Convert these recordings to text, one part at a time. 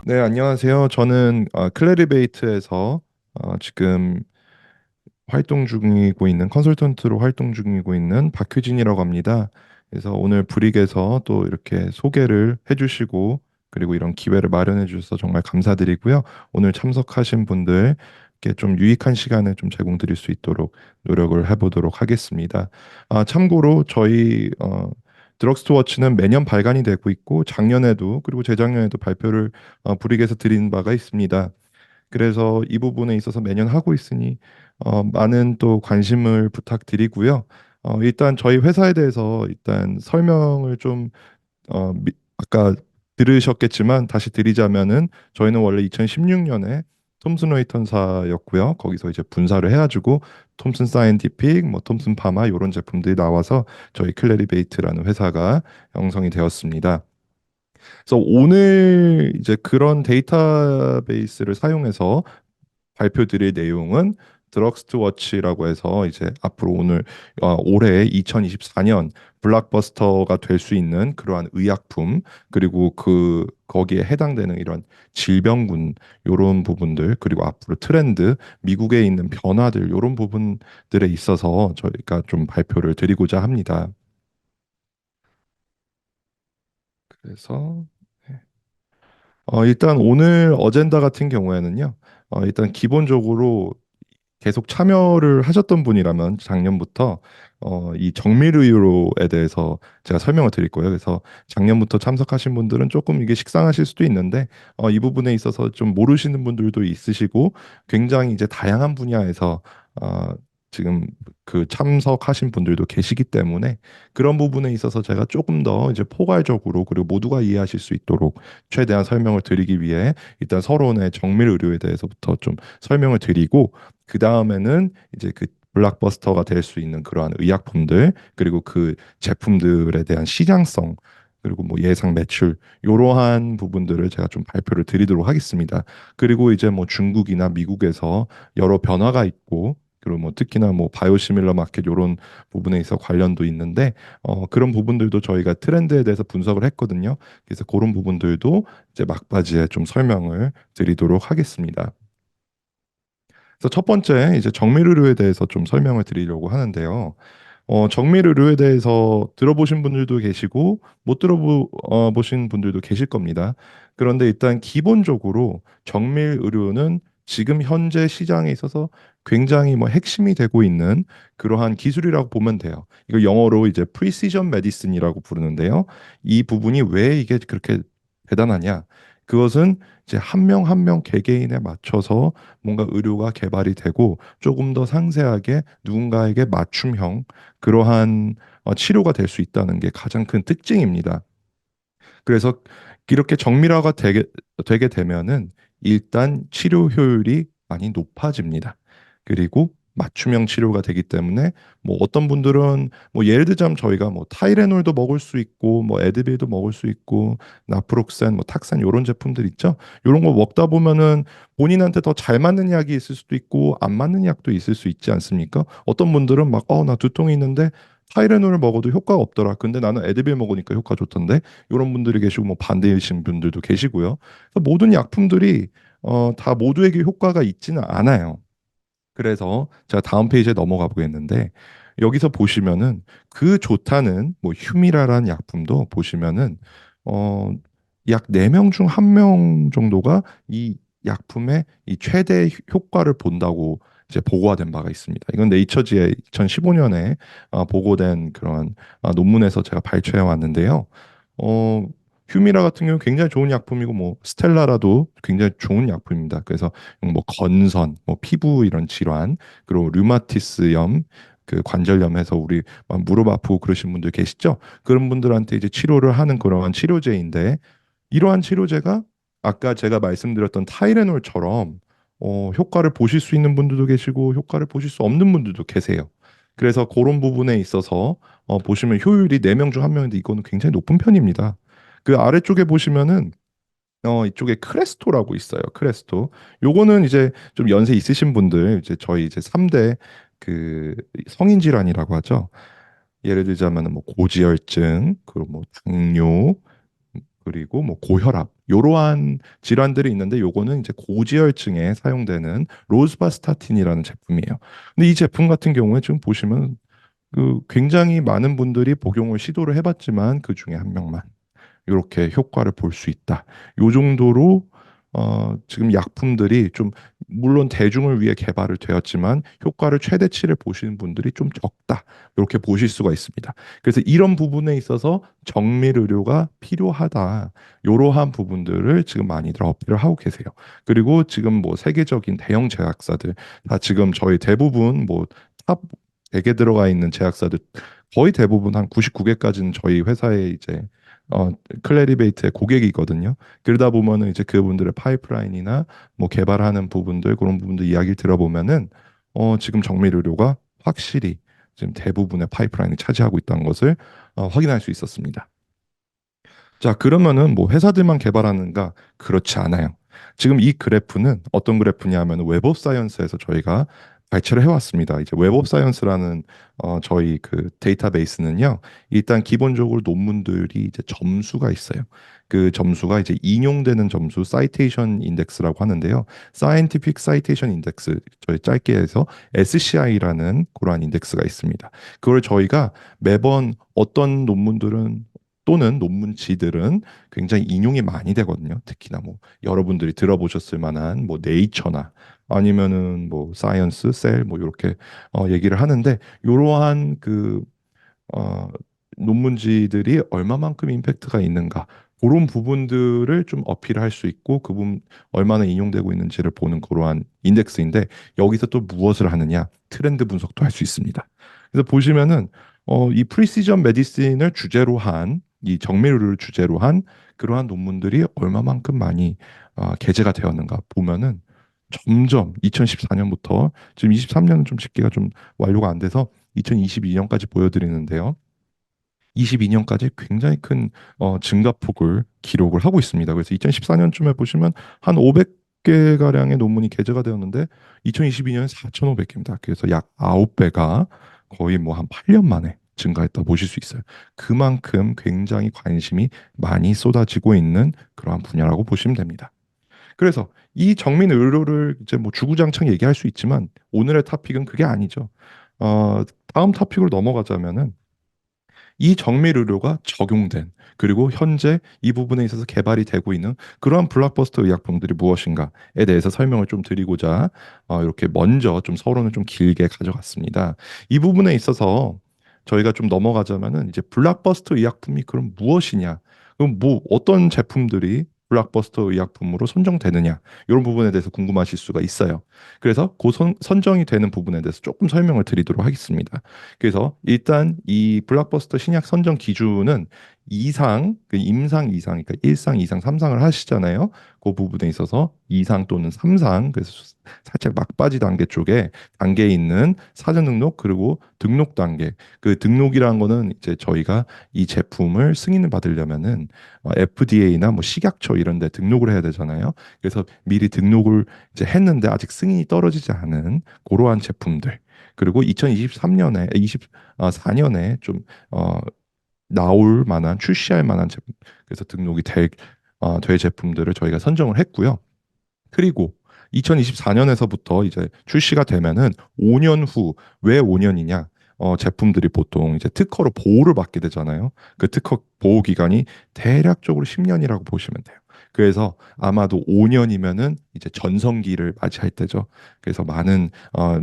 네, 안녕하세요. 저는 클레리베이트에서 지금 활동 중이고 있는 컨설턴트로 활동 중이고 있는 박효진이라고 합니다. 그래서 오늘 브릭에서 또 이렇게 소개를 해주시고 그리고 이런 기회를 마련해 주셔서 정말 감사드리고요. 오늘 참석하신 분들께 좀 유익한 시간을 좀 제공드릴 수 있도록 노력을 해보도록 하겠습니다. 참고로 저희 드럭스토어치는 매년 발간이 되고 있고 작년에도 그리고 재작년에도 발표를 브릭에서 드린 바가 있습니다. 그래서 이 부분에 있어서 매년 하고 있으니 많은 또 관심을 부탁드리고요. 일단 저희 회사에 대해서 일단 설명을 좀 아까 들으셨겠지만 다시 드리자면은 저희는 원래 2016년에 톰슨 레이턴사였고요. 거기서 이제 분사를 해가지고 톰슨 사이언티픽, 뭐 톰슨 파마 이런 제품들이 나와서 저희 클레리베이트라는 회사가 형성이 되었습니다. 그래서 오늘 이제 그런 데이터베이스를 사용해서 발표드릴 내용은 드럭스트워치라고 해서 이제 앞으로 올해 2024년 블록버스터가 될 수 있는 그러한 의약품 그리고 그 거기에 해당되는 이런 질병군 요런 부분들 그리고 앞으로 트렌드 미국에 있는 변화들 요런 부분들에 있어서 저희가 좀 발표를 드리고자 합니다. 그래서 네. 일단 오늘 어젠다 같은 경우에는요. 일단 기본적으로 계속 참여를 하셨던 분이라면 작년부터 이 정밀의료에 대해서 제가 설명을 드릴 거예요. 그래서 작년부터 참석하신 분들은 조금 이게 식상하실 수도 있는데 이 부분에 있어서 좀 모르시는 분들도 있으시고 굉장히 이제 다양한 분야에서 어, 지금 그 참석하신 분들도 계시기 때문에 그런 부분에 있어서 제가 조금 더 이제 포괄적으로 그리고 모두가 이해하실 수 있도록 최대한 설명을 드리기 위해 일단 서론의 정밀의료에 대해서부터 좀 설명을 드리고 그 다음에는 이제 그 블록버스터가 될 수 있는 그러한 의약품들 그리고 그 제품들에 대한 시장성 그리고 뭐 예상 매출 이러한 부분들을 제가 좀 발표를 드리도록 하겠습니다. 그리고 이제 뭐 중국이나 미국에서 여러 변화가 있고 그리고 뭐 특히나 뭐 바이오시밀러 마켓 이런 부분에 있어 관련도 있는데 그런 부분들도 저희가 트렌드에 대해서 분석을 했거든요. 그래서 그런 부분들도 이제 막바지에 좀 설명을 드리도록 하겠습니다. 그래서 첫 번째 이제 정밀의료에 대해서 좀 설명을 드리려고 하는데요. 정밀의료에 대해서 들어보신 분들도 계시고 못 들어보신 분들도 계실 겁니다. 그런데 일단 기본적으로 정밀의료는 지금 현재 시장에 있어서 굉장히 뭐 핵심이 되고 있는 그러한 기술이라고 보면 돼요. 이거 영어로 이제 프리시전 메디슨이라고 부르는데요. 이 부분이 왜 이게 그렇게 대단하냐? 그것은 이제 한 명 한 명 개개인에 맞춰서 뭔가 의료가 개발이 되고 조금 더 상세하게 누군가에게 맞춤형 그러한 치료가 될 수 있다는 게 가장 큰 특징입니다. 그래서 이렇게 되게 되면은 일단 치료 효율이 많이 높아집니다. 그리고 맞춤형 치료가 되기 때문에 뭐 어떤 분들은 뭐 예를 들자면 저희가 뭐 타이레놀도 먹을 수 있고 뭐 에드빌도 먹을 수 있고 나프록산 뭐 탁산 이런 제품들 있죠. 이런 거 먹다 보면은 본인한테 더 잘 맞는 약이 있을 수도 있고 안 맞는 약도 있을 수 있지 않습니까? 어떤 분들은 막 나 두통이 있는데 타이레놀을 먹어도 효과가 없더라. 근데 나는 에드빌 먹으니까 효과 좋던데. 이런 분들이 계시고 뭐 반대이신 분들도 계시고요. 그래서 모든 약품들이 다 모두에게 효과가 있지는 않아요. 그래서 제가 다음 페이지에 넘어가 보겠는데 여기서 보시면은 그 좋다는 뭐 휴미라라는 약품도 보시면은 어, 약 4명 중 1명 정도가 이 약품의 이 최대 효과를 본다고 이제 보고가 된 바가 있습니다. 이건 네이처지에 2015년에 보고된 그런 논문에서 제가 발췌해 왔는데요. 어, 휴미라 같은 경우 굉장히 좋은 약품이고 뭐 스텔라라도 굉장히 좋은 약품입니다. 그래서 뭐 건선, 뭐 피부 이런 질환, 그리고 류마티스염, 그 관절염해서 우리 막 무릎 아프고 그러신 분들 계시죠? 그런 분들한테 이제 치료를 하는 그러한 치료제인데 이러한 치료제가 아까 제가 말씀드렸던 타이레놀처럼 효과를 보실 수 있는 분들도 계시고 효과를 보실 수 없는 분들도 계세요. 그래서 그런 부분에 있어서 보시면 효율이 4명 중 1명인데 이거는 굉장히 높은 편입니다. 그 아래쪽에 보시면은 이쪽에 크레스토라고 있어요. 크레스토. 요거는 이제 좀 연세 있으신 분들 이제 저희 이제 3대 그 성인 질환이라고 하죠. 예를 들자면은 뭐 고지혈증, 그리고 뭐 당뇨, 그리고 뭐 고혈압 이러한 질환들이 있는데 요거는 이제 고지혈증에 사용되는 로스바스타틴이라는 제품이에요. 근데 이 제품 같은 경우에 지금 보시면 그 굉장히 많은 분들이 복용을 시도를 해봤지만 그 중에 한 명만 이렇게 효과를 볼 수 있다. 요 정도로 지금 약품들이 좀 물론 대중을 위해 개발을 되었지만 효과를 최대치를 보시는 분들이 좀 적다. 이렇게 보실 수가 있습니다. 그래서 이런 부분에 있어서 정밀 의료가 필요하다. 이러한 부분들을 지금 많이들 어필을 하고 계세요. 그리고 지금 뭐 세계적인 대형 제약사들 다 지금 저희 대부분 뭐탑 100에 들어가 있는 제약사들 거의 대부분 한 99개까지는 저희 회사에 이제 어, 클래리베이트의 고객이거든요. 그러다 보면은 이제 그분들의 파이프라인이나 뭐 개발하는 부분들 그런 부분들 이야기를 들어보면은 지금 정밀 의료가 확실히 지금 대부분의 파이프라인을 차지하고 있다는 것을 확인할 수 있었습니다. 자, 그러면은 뭐 회사들만 개발하는가? 그렇지 않아요. 지금 이 그래프는 어떤 그래프냐면 웹 오브 사이언스에서 저희가 발췌를 해왔습니다. 이제 웹 오브 사이언스라는 저희 그 데이터베이스는요. 일단 기본적으로 논문들이 이제 점수가 있어요. 그 점수가 이제 인용되는 점수, 사이테이션 인덱스라고 하는데요. 사이언티픽 사이테이션 인덱스 저희 짧게 해서 SCI라는 그러한 인덱스가 있습니다. 그걸 저희가 매번 어떤 논문들은 또는 논문지들은 굉장히 인용이 많이 되거든요. 특히나 뭐 여러분들이 들어보셨을 만한 뭐 네이처나 아니면은 뭐 사이언스, 셀 뭐 이렇게 얘기를 하는데 이러한 그 어, 논문지들이 얼마만큼 임팩트가 있는가 그런 부분들을 좀 어필할 수 있고 그 부분 얼마나 인용되고 있는지를 보는 그러한 인덱스인데 여기서 또 무엇을 하느냐 트렌드 분석도 할 수 있습니다. 그래서 보시면은 이 프리시전 메디신을 주제로 한 이 정밀의료를 주제로 한 그러한 논문들이 얼마만큼 많이 게재가 되었는가 보면은 점점 2014년부터 지금 23년은 좀 집계가 좀 완료가 안 돼서 2022년까지 보여드리는데요. 22년까지 굉장히 큰 증가폭을 기록을 하고 있습니다. 그래서 2014년쯤에 보시면 한 500개 가량의 논문이 게재가 되었는데 2022년에 4,500개입니다. 그래서 약 9배가 거의 뭐 한 8년 만에 증가했다 보실 수 있어요. 그만큼 굉장히 관심이 많이 쏟아지고 있는 그러한 분야라고 보시면 됩니다. 그래서 이 정민 의료를 이제 뭐 주구장창 얘기할 수 있지만 오늘의 토픽은 그게 아니죠. 어, 다음 토픽으로 넘어가자면은 이 정밀 의료가 적용된 그리고 현재 이 부분에 있어서 개발이 되고 있는 그러한 블록버스터 의약품들이 무엇인가에 대해서 설명을 좀 드리고자 이렇게 먼저 좀 서론을 좀 길게 가져갔습니다. 이 부분에 있어서 저희가 좀 넘어가자면은 이제 블록버스터 의약품이 그럼 무엇이냐? 그럼 뭐 어떤 제품들이 블록버스터 의약품으로 선정되느냐? 이런 부분에 대해서 궁금하실 수가 있어요. 그래서 선정이 되는 부분에 대해서 조금 설명을 드리도록 하겠습니다. 그래서 일단 이 블록버스터 신약 선정 기준은 이상, 그 임상 이상, 그러니까 1상, 2상, 3상을 하시잖아요. 그 부분에 있어서 2상 또는 3상, 그래서 살짝 막바지 단계 쪽에 단계에 있는 사전 등록 그리고 등록 단계. 그 등록이라는 거는 이제 저희가 이 제품을 승인을 받으려면은 FDA나 뭐 식약처 이런 데 등록을 해야 되잖아요. 그래서 미리 등록을 이제 했는데 아직 승인이 떨어지지 않은 그러한 제품들. 그리고 2023년에 24년에 좀 나올 만한 출시할 만한 제품 그래서 등록이 될 제품들을 저희가 선정을 했고요. 그리고 2024년에서부터 이제 출시가 되면은 5년 후, 왜 5년이냐? 제품들이 보통 이제 특허로 보호를 받게 되잖아요. 그 특허 보호 기간이 대략적으로 10년이라고 보시면 돼요. 그래서 아마도 5년이면은 이제 전성기를 맞이할 때죠. 그래서 많은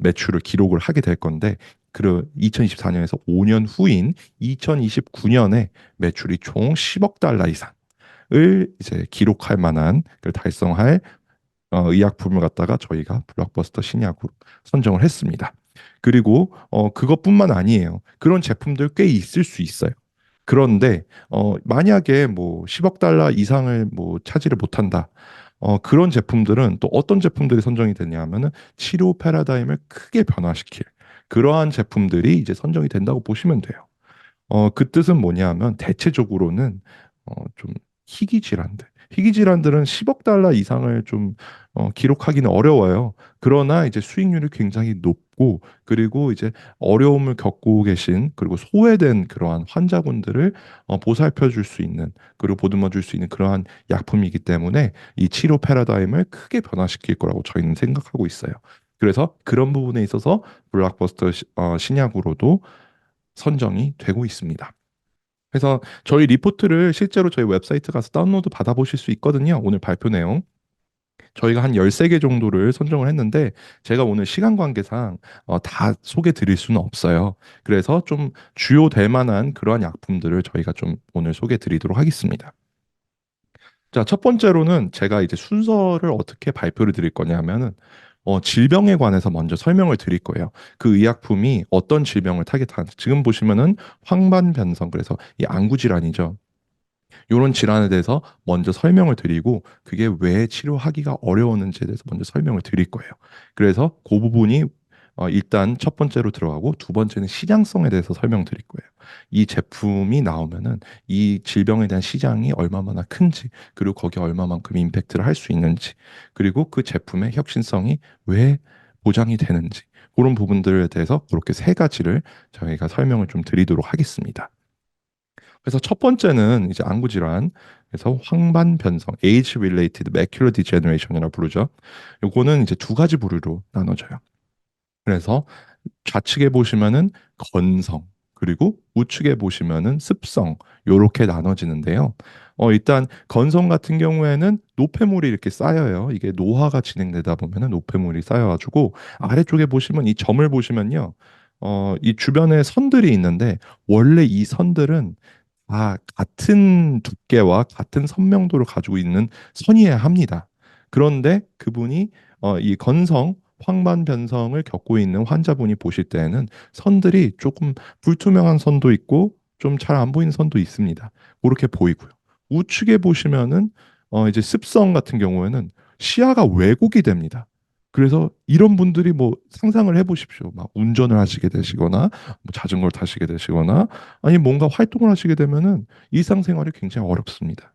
매출을 기록을 하게 될 건데, 그 2024년에서 5년 후인 2029년에 매출이 총 10억 달러 이상을 이제 기록할 만한 그 달성할 의약품을 갖다가 저희가 블록버스터 신약으로 선정을 했습니다. 그리고 그것뿐만 아니에요. 그런 제품들 꽤 있을 수 있어요. 그런데 만약에 뭐 10억 달러 이상을 뭐 차지를 못한다. 그런 제품들은 또 어떤 제품들이 선정이 되냐 하면은 치료 패러다임을 크게 변화시킬 그러한 제품들이 이제 선정이 된다고 보시면 돼요. 그 뜻은 뭐냐 하면 대체적으로는 좀 희귀 질환들. 희귀 질환들은 10억 달러 이상을 좀 기록하기는 어려워요. 그러나 이제 수익률이 굉장히 높고 그리고 이제 어려움을 겪고 계신 그리고 소외된 그러한 환자분들을 보살펴 줄 수 있는 그리고 보듬어 줄 수 있는 그러한 약품이기 때문에 이 치료 패러다임을 크게 변화시킬 거라고 저희는 생각하고 있어요. 그래서 그런 부분에 있어서 블록버스터 신약으로도 선정이 되고 있습니다. 그래서 저희 리포트를 실제로 저희 웹사이트 가서 다운로드 받아보실 수 있거든요. 오늘 발표 내용. 저희가 한 13개 정도를 선정을 했는데 제가 오늘 시간 관계상 다 소개 드릴 수는 없어요. 그래서 좀 주요 될 만한 그러한 약품들을 저희가 좀 오늘 소개 드리도록 하겠습니다. 자, 첫 번째로는 제가 이제 순서를 어떻게 발표를 드릴 거냐 하면은 질병에 관해서 먼저 설명을 드릴 거예요. 그 의약품이 어떤 질병을 타겟하는지. 지금 보시면은 황반변성, 그래서 이 안구 질환이죠. 이런 질환에 대해서 먼저 설명을 드리고 그게 왜 치료하기가 어려웠는지에 대해서 먼저 설명을 드릴 거예요. 그래서 그 부분이 일단 첫 번째로 들어가고 두 번째는 시장성에 대해서 설명드릴 거예요. 이 제품이 나오면은 이 질병에 대한 시장이 얼마나 큰지 그리고 거기에 얼마만큼 임팩트를 할 수 있는지 그리고 그 제품의 혁신성이 왜 보장이 되는지 그런 부분들에 대해서 그렇게 세 가지를 저희가 설명을 좀 드리도록 하겠습니다. 그래서 첫 번째는 이제 안구 질환, 그래서 황반 변성, age-related macular degeneration이라고 부르죠. 요거는 이제 두 가지 부류로 나눠져요. 그래서 좌측에 보시면은 건성, 그리고 우측에 보시면은 습성, 요렇게 나눠지는데요. 일단 건성 같은 경우에는 노폐물이 이렇게 쌓여요. 이게 노화가 진행되다 보면은 노폐물이 쌓여가지고 아래쪽에 보시면 이 점을 보시면요. 이 주변에 선들이 있는데 원래 이 선들은 같은 두께와 같은 선명도를 가지고 있는 선이어야 합니다. 그런데 그분이 이 건성 황반 변성을 겪고 있는 환자분이 보실 때에는 선들이 조금 불투명한 선도 있고 좀 잘 안 보이는 선도 있습니다. 그렇게 보이고요. 우측에 보시면은 이제 습성 같은 경우에는 시야가 왜곡이 됩니다. 그래서 이런 분들이 뭐 상상을 해보십시오. 막 운전을 하시게 되시거나 뭐 자전거를 타시게 되시거나 아니 뭔가 활동을 하시게 되면은 일상생활이 굉장히 어렵습니다.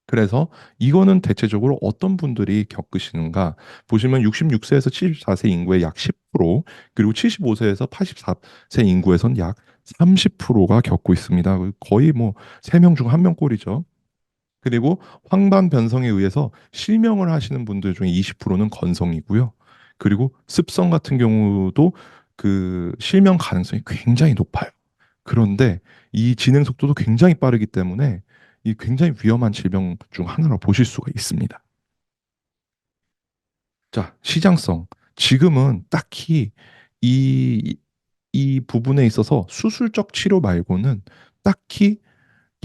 그래서 이거는 대체적으로 어떤 분들이 겪으시는가 보시면 66세에서 74세 인구의 약 10% 그리고 75세에서 84세 인구에선 약 30%가 겪고 있습니다. 거의 뭐 3명 중 1명 꼴이죠. 그리고 황반 변성에 의해서 실명을 하시는 분들 중에 20%는 건성이고요. 그리고 습성 같은 경우도 그 실명 가능성이 굉장히 높아요. 그런데 이 진행 속도도 굉장히 빠르기 때문에 이 굉장히 위험한 질병 중 하나로 보실 수가 있습니다. 자, 시장성. 지금은 딱히 이, 이 부분에 있어서 수술적 치료 말고는 딱히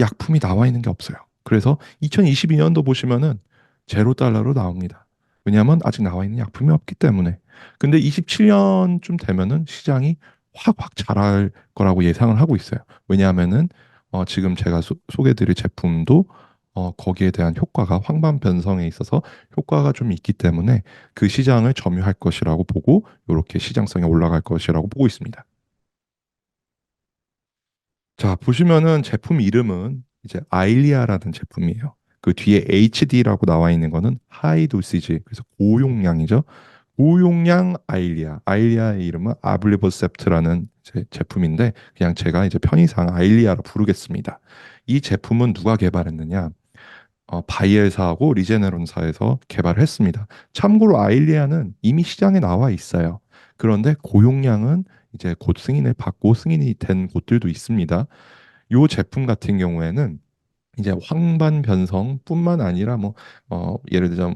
약품이 나와 있는 게 없어요. 그래서 2022년도 보시면은 제로 달러로 나옵니다. 왜냐하면 아직 나와 있는 약품이 없기 때문에. 근데 27년쯤 되면은 시장이 확 자랄 거라고 예상을 하고 있어요. 왜냐하면은 지금 제가 소개드릴 제품도 거기에 대한 효과가 황반 변성에 있어서 효과가 좀 있기 때문에 그 시장을 점유할 것이라고 보고 이렇게 시장성이 올라갈 것이라고 보고 있습니다. 자, 보시면은 제품 이름은 이제 아일리아라는 제품이에요. 그 뒤에 HD라고 나와 있는 거는 하이 도시지. 그래서 고용량이죠. 고용량 아일리아. 아일리아의 이름은 아블리버셉트라는 제품인데 그냥 제가 이제 편의상 아일리아로 부르겠습니다. 이 제품은 누가 개발했느냐? 바이엘사하고 리제네론사에서 개발을 했습니다. 참고로 아일리아는 이미 시장에 나와 있어요. 그런데 고용량은 이제 곧 승인을 받고 승인이 된 곳들도 있습니다. 요 제품 같은 경우에는 이제 황반 변성뿐만 아니라 뭐 예를 들자면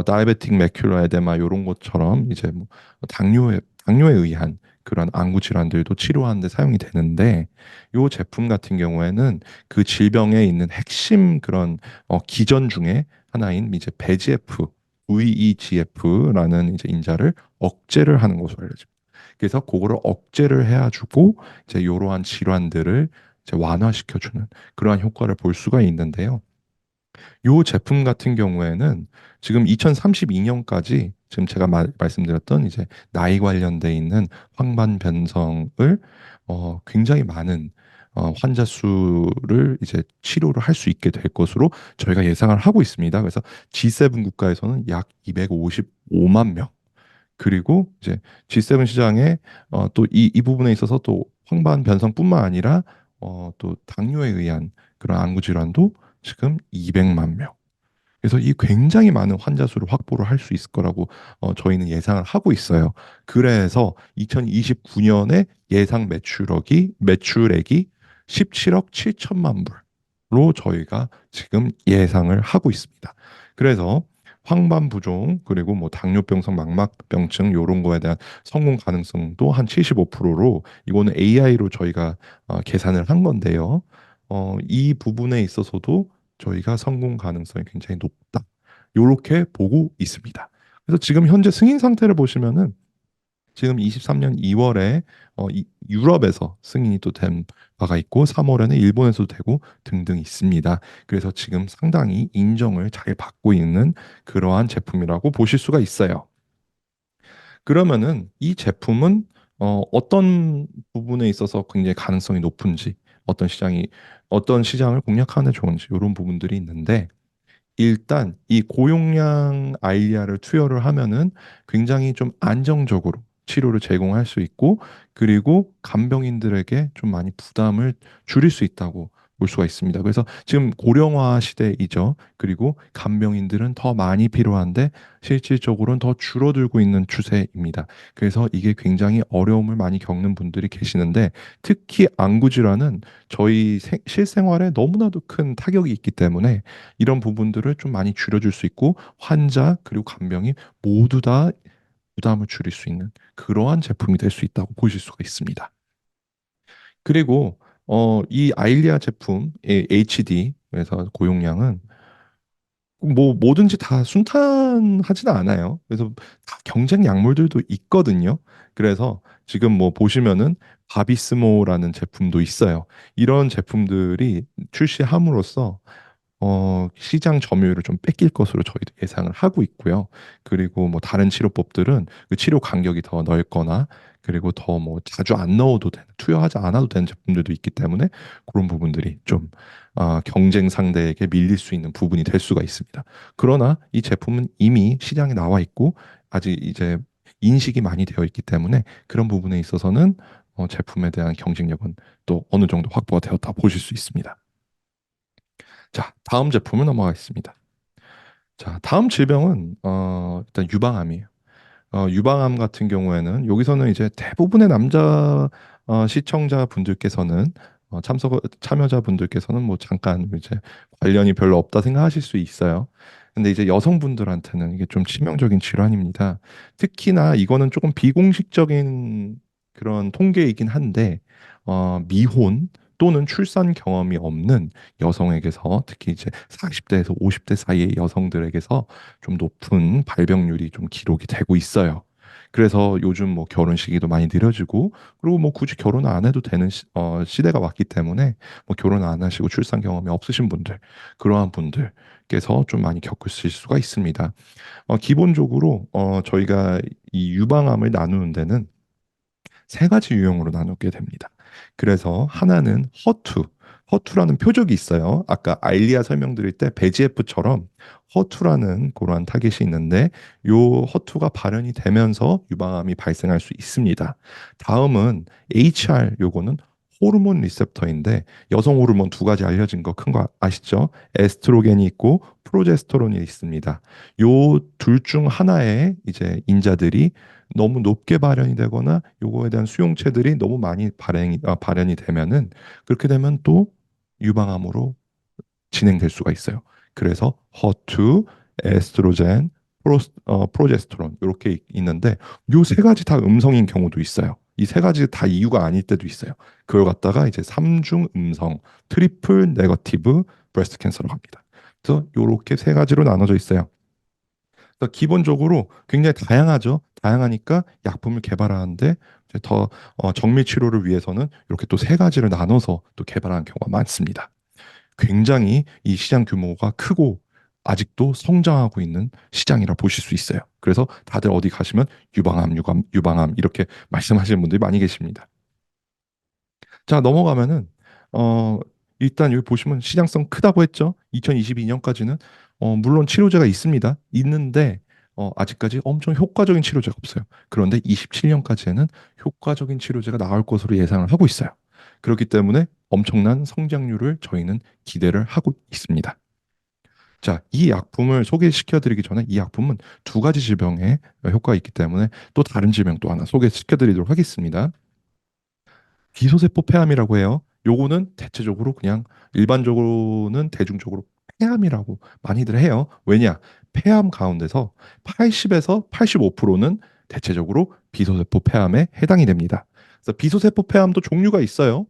다이베틱 매큘러 에데마 이런 것처럼 이제 뭐 당뇨에 의한 그런 안구 질환들도 치료하는 데 사용이 되는데 요 제품 같은 경우에는 그 질병에 있는 핵심 그런 기전 중에 하나인 이제 VEGF, VEGF라는 이제 인자를 억제를 하는 것으로 알려집니다. 그래서 그거를 억제를 해가지고 이제 이러한 질환들을 이제 완화시켜주는 그러한 효과를 볼 수가 있는데요. 이 제품 같은 경우에는 지금 2032년까지 지금 제가 말씀드렸던 이제 나이 관련돼 있는 황반 변성을 굉장히 많은 환자 수를 이제 치료를 할 수 있게 될 것으로 저희가 예상을 하고 있습니다. 그래서 G7 국가에서는 약 255만 명, 그리고 이제 G7 시장에 또 이 부분에 있어서 또 황반 변성뿐만 아니라 또 당뇨에 의한 그런 안구 질환도 지금 200만 명. 그래서 이 굉장히 많은 환자 수를 확보를 할 수 있을 거라고 저희는 예상을 하고 있어요. 그래서 2029년에 예상 매출액이 17억 7천만 불로 저희가 지금 예상을 하고 있습니다. 그래서 황반부종 그리고 뭐 당뇨병성 망막병증 이런 거에 대한 성공 가능성도 한 75%로 이거는 AI로 저희가 계산을 한 건데요. 이 부분에 있어서도 저희가 성공 가능성이 굉장히 높다. 요렇게 보고 있습니다. 그래서 지금 현재 승인 상태를 보시면은 지금 23년 2월에 유럽에서 승인이 또 된 바가 있고 3월에는 일본에서도 되고 등등 있습니다. 그래서 지금 상당히 인정을 잘 받고 있는 그러한 제품이라고 보실 수가 있어요. 그러면은 이 제품은 어떤 부분에 있어서 굉장히 가능성이 높은지, 어떤 시장을 공략하는 데 좋은지 이런 부분들이 있는데 일단 이 고용량 아이리아를 투여를 하면은 굉장히 좀 안정적으로 치료를 제공할 수 있고 그리고 간병인들에게 좀 많이 부담을 줄일 수 있다고 볼 수가 있습니다. 그래서 지금 고령화 시대이죠. 그리고 간병인들은 더 많이 필요한데 실질적으로는 더 줄어들고 있는 추세입니다. 그래서 이게 굉장히 어려움을 많이 겪는 분들이 계시는데 특히 안구 질환은 저희 실생활에 너무나도 큰 타격이 있기 때문에 이런 부분들을 좀 많이 줄여줄 수 있고 환자 그리고 간병인 모두 다 부담을 줄일 수 있는 그러한 제품이 될 수 있다고 보실 수가 있습니다. 그리고 이 아일리아 제품 HD 그래서 고용량은 뭐 뭐든지 다 순탄하지는 않아요. 그래서 다 경쟁 약물들도 있거든요. 그래서 지금 뭐 보시면은 바비스모라는 제품도 있어요. 이런 제품들이 출시함으로써 시장 점유율을 좀 뺏길 것으로 저희도 예상을 하고 있고요. 그리고 뭐 다른 치료법들은 그 치료 간격이 더 넓거나 그리고 더 뭐 자주 안 넣어도 되는, 투여하지 않아도 되는 제품들도 있기 때문에 그런 부분들이 좀 경쟁 상대에게 밀릴 수 있는 부분이 될 수가 있습니다. 그러나 이 제품은 이미 시장에 나와 있고 아직 이제 인식이 많이 되어 있기 때문에 그런 부분에 있어서는 제품에 대한 경쟁력은 또 어느 정도 확보가 되었다 보실 수 있습니다. 자, 다음 제품을 넘어가겠습니다. 자, 다음 질병은 일단 유방암이에요. 유방암 같은 경우에는 여기서는 이제 대부분의 남자 시청자 분들께서는 참여자 분들께서는 뭐 잠깐 이제 관련이 별로 없다 생각하실 수 있어요. 근데 이제 여성분들한테는 이게 좀 치명적인 질환입니다. 특히나 이거는 조금 비공식적인 그런 통계이긴 한데 미혼 또는 출산 경험이 없는 여성에게서 특히 이제 40대에서 50대 사이의 여성들에게서 좀 높은 발병률이 좀 기록이 되고 있어요. 그래서 요즘 뭐 결혼 시기도 많이 느려지고 그리고 뭐 굳이 결혼 안 해도 되는 시대가 왔기 때문에 뭐 결혼 안 하시고 출산 경험이 없으신 분들 그러한 분들께서 좀 많이 겪으실 수가 있습니다. 기본적으로 저희가 이 유방암을 나누는 데는 세 가지 유형으로 나누게 됩니다. 그래서 하나는 허투라는 표적이 있어요. 아까 아일리아 설명드릴 때 배지에프처럼 허투라는 그러한 타겟이 있는데 요 허투가 발현이 되면서 유방암이 발생할 수 있습니다. 다음은 HR 요거는 호르몬 리셉터인데 여성 호르몬 두 가지 알려진 거 큰 거 아시죠? 에스트로겐이 있고 프로제스테론이 있습니다. 요 둘 중 하나의 이제 인자들이 너무 높게 발현이 되거나 요거에 대한 수용체들이 너무 많이 발현이 되면은 그렇게 되면 또 유방암으로 진행될 수가 있어요. 그래서 허투, 에스트로겐, 프로제스테론 이렇게 있는데 요 세 가지 다 음성인 경우도 있어요. 이 세 가지 다 이유가 아닐 때도 있어요. 그걸 갖다가 이제 삼중 음성, 트리플 네거티브 브레스트 캔서라고 합니다. 그래서 요렇게 세 가지로 나눠져 있어요. 그래서 기본적으로 굉장히 다양하죠. 다양하니까 약품을 개발하는데 이제 더 정밀 치료를 위해서는 이렇게 또 세 가지를 나눠서 또 개발하는 경우가 많습니다. 굉장히 이 시장 규모가 크고 아직도 성장하고 있는 시장이라 보실 수 있어요. 그래서 다들 어디 가시면 유방암 이렇게 말씀하시는 분들이 많이 계십니다. 자, 넘어가면은 어, 일단 여기 보시면 시장성 크다고 했죠. 2022년까지는 물론 치료제가 있습니다. 있는데 아직까지 엄청 효과적인 치료제가 없어요. 그런데 27년까지에는 효과적인 치료제가 나올 것으로 예상을 하고 있어요. 그렇기 때문에 엄청난 성장률을 저희는 기대를 하고 있습니다. 자, 이 약품을 소개시켜 드리기 전에 이 약품은 두 가지 질병에 효과가 있기 때문에 또 다른 질병 또 하나 소개시켜 드리도록 하겠습니다. 기소세포 폐암이라고 해요. 요거는 대체적으로 그냥 일반적으로는 대중적으로 폐암이라고 많이들 해요. 왜냐? 폐암 가운데서 80에서 85%는 대체적으로 비소세포 폐암에 해당이 됩니다. 그래서 비소세포 폐암도 종류가 있어요.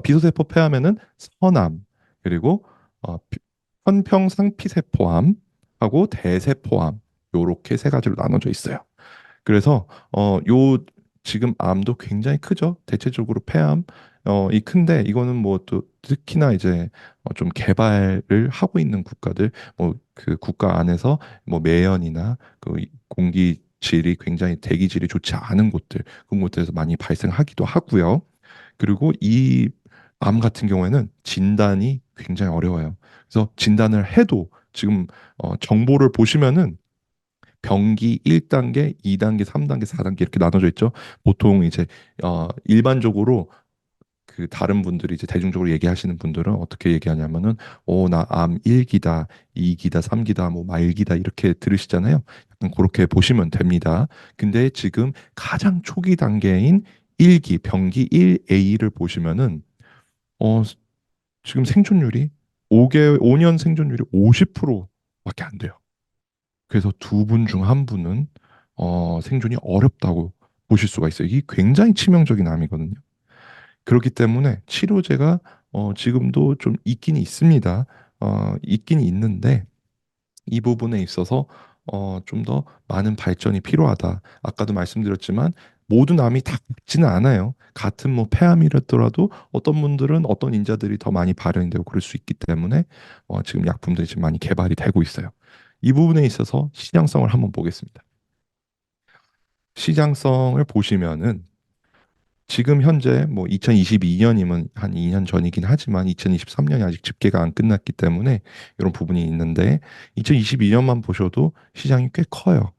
비소세포 폐암에는 선암 그리고 현평상피세포암하고 대세포암 요렇게 세 가지로 나눠져 있어요. 그래서 요 지금 암도 굉장히 크죠. 대체적으로 폐암 이 큰데 이거는 뭐 또 특히나 이제 좀 개발을 하고 있는 국가들 뭐 그 국가 안에서 뭐 매연이나 그 공기 질이 굉장히 대기질이 좋지 않은 곳들 그런 곳들에서 많이 발생하기도 하고요. 그리고 이 암 같은 경우에는 진단이 굉장히 어려워요. 그래서 진단을 해도 지금 정보를 보시면은 병기 1단계, 2단계, 3단계, 4단계 이렇게 나눠져 있죠. 보통 이제 일반적으로 그 다른 분들이 이제 대중적으로 얘기하시는 분들은 어떻게 얘기하냐면은 나 암 1기다, 2기다, 3기다, 뭐 말기다 이렇게 들으시잖아요. 약간 그렇게 보시면 됩니다. 근데 지금 가장 초기 단계인 1기, 병기 1A를 보시면은 어 지금 생존율이 5년 생존율이 50%밖에 안 돼요. 그래서 두 분 중 한 분은 생존이 어렵다고 보실 수가 있어요. 이게 굉장히 치명적인 암이거든요. 그렇기 때문에 치료제가 지금도 좀 있긴 있습니다. 있긴 있는데 이 부분에 있어서 좀 더 많은 발전이 필요하다. 아까도 말씀드렸지만 모든 암이 다 같지는 않아요. 같은 뭐 폐암이라더라도 어떤 분들은 어떤 인자들이 더 많이 발현이 되고 그럴 수 있기 때문에 지금 약품들이 지금 많이 개발이 되고 있어요. 이 부분에 있어서 시장성을 한번 보겠습니다. 시장성을 보시면은 지금 현재 뭐 2022년이면 한 2년 전이긴 하지만 2023년이 아직 집계가 안 끝났기 때문에 이런 부분이 있는데 2022년만 보셔도 시장이 꽤 커요.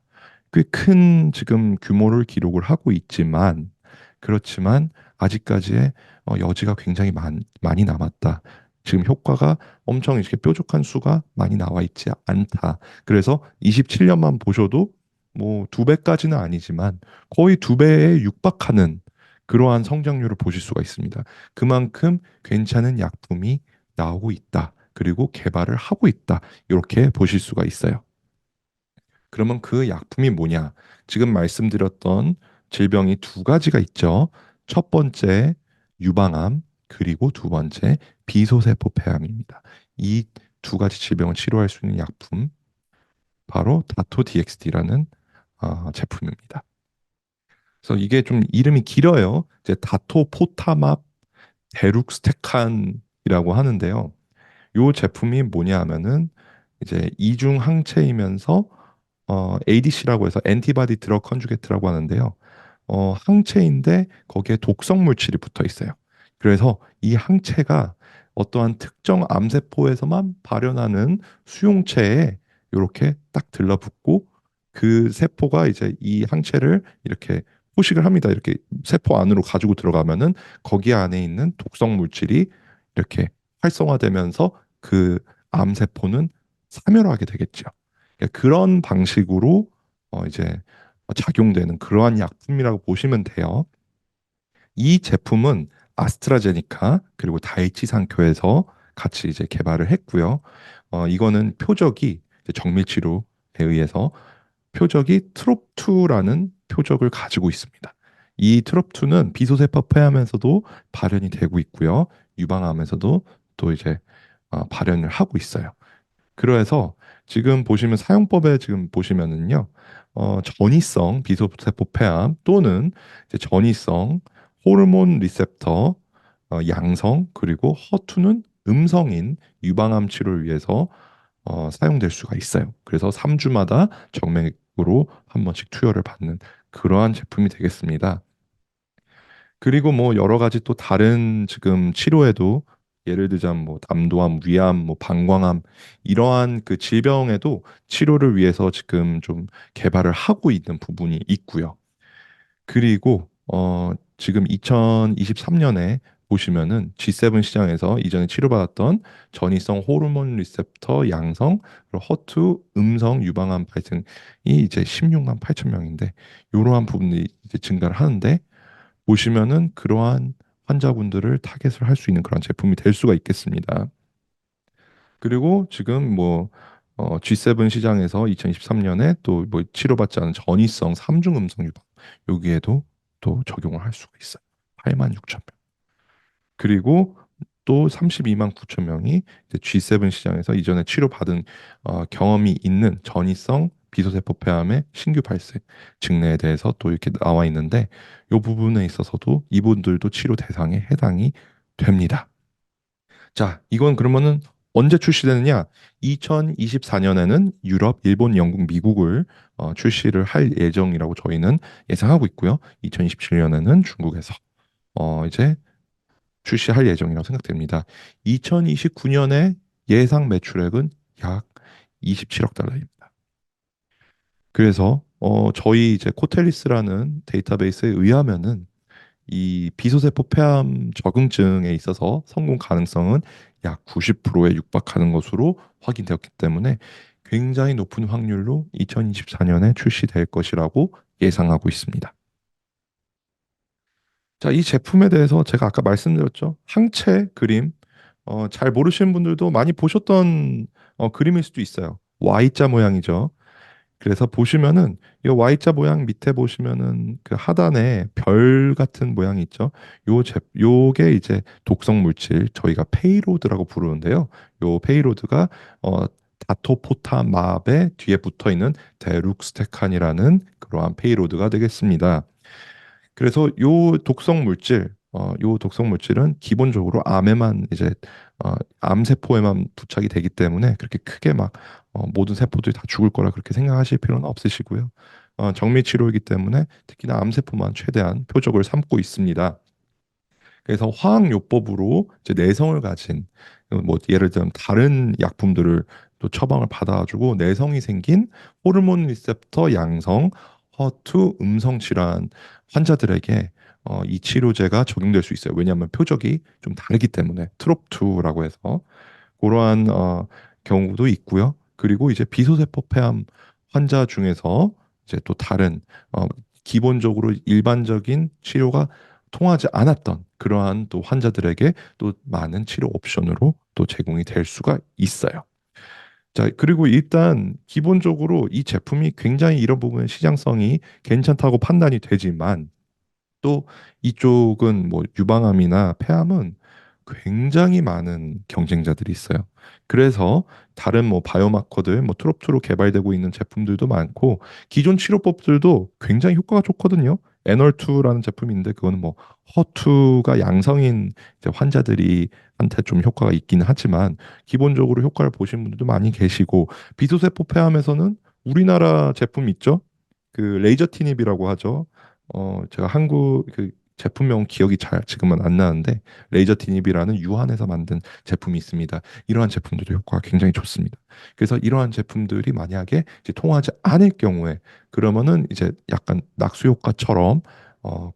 꽤 큰 지금 규모를 기록을 하고 있지만 그렇지만 아직까지의 여지가 굉장히 많이 남았다. 지금 효과가 엄청 이렇게 뾰족한 수가 많이 나와 있지 않다. 그래서 27년만 보셔도 뭐 두 배까지는 아니지만 거의 두 배에 육박하는 그러한 성장률을 보실 수가 있습니다. 그만큼 괜찮은 약품이 나오고 있다. 그리고 개발을 하고 있다. 이렇게 보실 수가 있어요. 그러면 그 약품이 뭐냐? 지금 말씀드렸던 질병이 두 가지가 있죠. 첫 번째 유방암, 그리고 두 번째 비소세포 폐암입니다. 이 두 가지 질병을 치료할 수 있는 약품, 바로 다토 DXD라는 제품입니다. 그래서 이게 좀 이름이 길어요. 이제 다토포타맙 데룩스테칸이라고 하는데요. 이 제품이 뭐냐 하면은 이제 이중 항체이면서 ADC라고 해서 엔티바디 드러그 컨주게이트라고 하는데요. 항체인데 거기에 독성 물질이 붙어 있어요. 그래서 이 항체가 어떠한 특정 암세포에서만 발현하는 수용체에 이렇게 딱 들러붙고 그 세포가 이제 이 항체를 이렇게 포식을 합니다. 이렇게 세포 안으로 가지고 들어가면은 거기 안에 있는 독성 물질이 이렇게 활성화되면서 그 암세포는 사멸하게 되겠죠. 그러니까 그런 방식으로 이제 작용되는 그러한 약품이라고 보시면 돼요. 이 제품은 아스트라제니카 그리고 다이치 상표에서 같이 이제 개발을 했고요. 이거는 표적이 이제 정밀 치료에 의해서 표적이 트롭2라는 표적을 가지고 있습니다. 이 트롭2는 비소세포 폐암에서도 발현이 되고 있고요. 유방암에서도 또 이제 발현을 하고 있어요. 그래서 지금 보시면 사용법에 지금 보시면은요, 전이성 비소세포 폐암 또는 이제 전이성 호르몬 리셉터 양성 그리고 허투는 음성인 유방암 치료를 위해서 사용될 수가 있어요. 그래서 3주마다 정맥으로 한 번씩 투여를 받는 그러한 제품이 되겠습니다. 그리고 뭐 여러 가지 또 다른 지금 치료에도 예를 들자면 뭐 담도암, 위암, 뭐 방광암 이러한 그 질병에도 치료를 위해서 지금 좀 개발을 하고 있는 부분이 있고요. 그리고 지금 2023년에 보시면은 G7 시장에서 이전에 치료받았던 전이성 호르몬 리셉터 양성 그리고 허투 음성 유방암 발생이 이제 16만 8천 명인데 이러한 부분이 이제 증가를 하는데 보시면은 그러한 환자분들을 타겟을 할 수 있는 그런 제품이 될 수가 있겠습니다. 그리고 지금 뭐 G7 시장에서 2023년에 또 뭐 치료받지 않은 전이성 삼중 음성 유방 여기에도 또 적용을 할 수가 있어요. 8만 6천 명. 그리고 또 32만 9천 명이 이제 G7 시장에서 이전에 치료받은 경험이 있는 전이성 비소세포 폐암의 신규 발생 증례에 대해서 또 이렇게 나와 있는데 이 부분에 있어서도 이분들도 치료 대상에 해당이 됩니다. 자, 이건 그러면은 언제 출시되느냐? 2024년에는 유럽, 일본, 영국, 미국을 출시를 할 예정이라고 저희는 예상하고 있고요. 2027년에는 중국에서 이제 출시할 예정이라고 생각됩니다. 2029년에 예상 매출액은 약 27억 달러입니다. 그래서 저희 이제 코텔리스라는 데이터베이스에 의하면은 이 비소세포 폐암 적응증에 있어서 성공 가능성은 약 90%에 육박하는 것으로 확인되었기 때문에 굉장히 높은 확률로 2024년에 출시될 것이라고 예상하고 있습니다. 자, 이 제품에 대해서 제가 아까 말씀드렸죠. 항체 그림, 잘 모르시는 분들도 많이 보셨던 그림일 수도 있어요. Y자 모양이죠. 그래서 보시면은 이 Y자 모양 밑에 보시면은 그 하단에 별 같은 모양이 있죠. 요게 이제 독성 물질 저희가 페이로드라고 부르는데요. 요 페이로드가 어 다토포타맙의 뒤에 붙어 있는 데룩스테칸이라는 그러한 페이로드가 되겠습니다. 그래서 요 독성 물질은 기본적으로 암에만 이제 암 세포에만 부착이 되기 때문에 그렇게 크게 막 모든 세포들이 다 죽을 거라 그렇게 생각하실 필요는 없으시고요. 정밀 치료이기 때문에 특히나 암 세포만 최대한 표적을 삼고 있습니다. 그래서 화학요법으로 이제 내성을 가진 뭐 예를 들면 다른 약품들을 또 처방을 받아가지고 내성이 생긴 호르몬 리셉터 양성 허투 음성 질환 환자들에게 이 치료제가 적용될 수 있어요. 왜냐하면 표적이 좀 다르기 때문에 트롭2라고 해서 그러한 경우도 있고요. 그리고 이제 비소세포 폐암 환자 중에서 이제 또 다른 기본적으로 일반적인 치료가 통하지 않았던 그러한 또 환자들에게 또 많은 치료 옵션으로 또 제공이 될 수가 있어요. 자, 그리고 일단 기본적으로 이 제품이 굉장히 이런 부분의 시장성이 괜찮다고 판단이 되지만 또 이쪽은 뭐 유방암이나 폐암은 굉장히 많은 경쟁자들이 있어요. 그래서 다른 뭐 바이오마커들, 뭐 트롭트로 개발되고 있는 제품들도 많고 기존 치료법들도 굉장히 효과가 좋거든요. 애널투라는 제품인데 그거는 뭐 허투가 양성인 이제 환자들이 한테 좀 효과가 있긴 하지만 기본적으로 효과를 보신 분들도 많이 계시고 비소세포 폐암에서는 우리나라 제품 있죠? 그 레이저티닙이라고 하죠. 제가 한국 그 제품명 기억이 잘 지금은 안 나는데 레이저티닙이라는 유한에서 만든 제품이 있습니다. 이러한 제품들도 효과가 굉장히 좋습니다. 그래서 이러한 제품들이 만약에 이제 통하지 않을 경우에 그러면은 이제 약간 낙수 효과처럼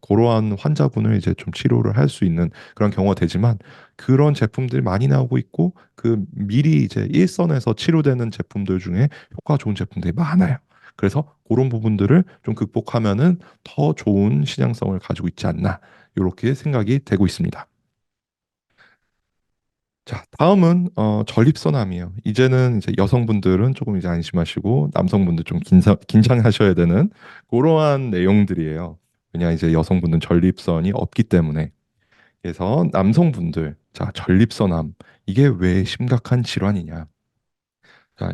그러한 환자분을 이제 좀 치료를 할 수 있는 그런 경우가 되지만 그런 제품들이 많이 나오고 있고 그 미리 이제 일선에서 치료되는 제품들 중에 효과가 좋은 제품들이 많아요. 그래서 그런 부분들을 좀 극복하면은 더 좋은 시장성을 가지고 있지 않나 이렇게 생각이 되고 있습니다. 자, 다음은 전립선암이에요. 이제는 이제 여성분들은 조금 이제 안심하시고 남성분들 좀 긴장하셔야 되는 그러한 내용들이에요. 왜냐 이제 여성분들은 전립선이 없기 때문에. 그래서 남성분들, 자, 전립선암 이게 왜 심각한 질환이냐? 자,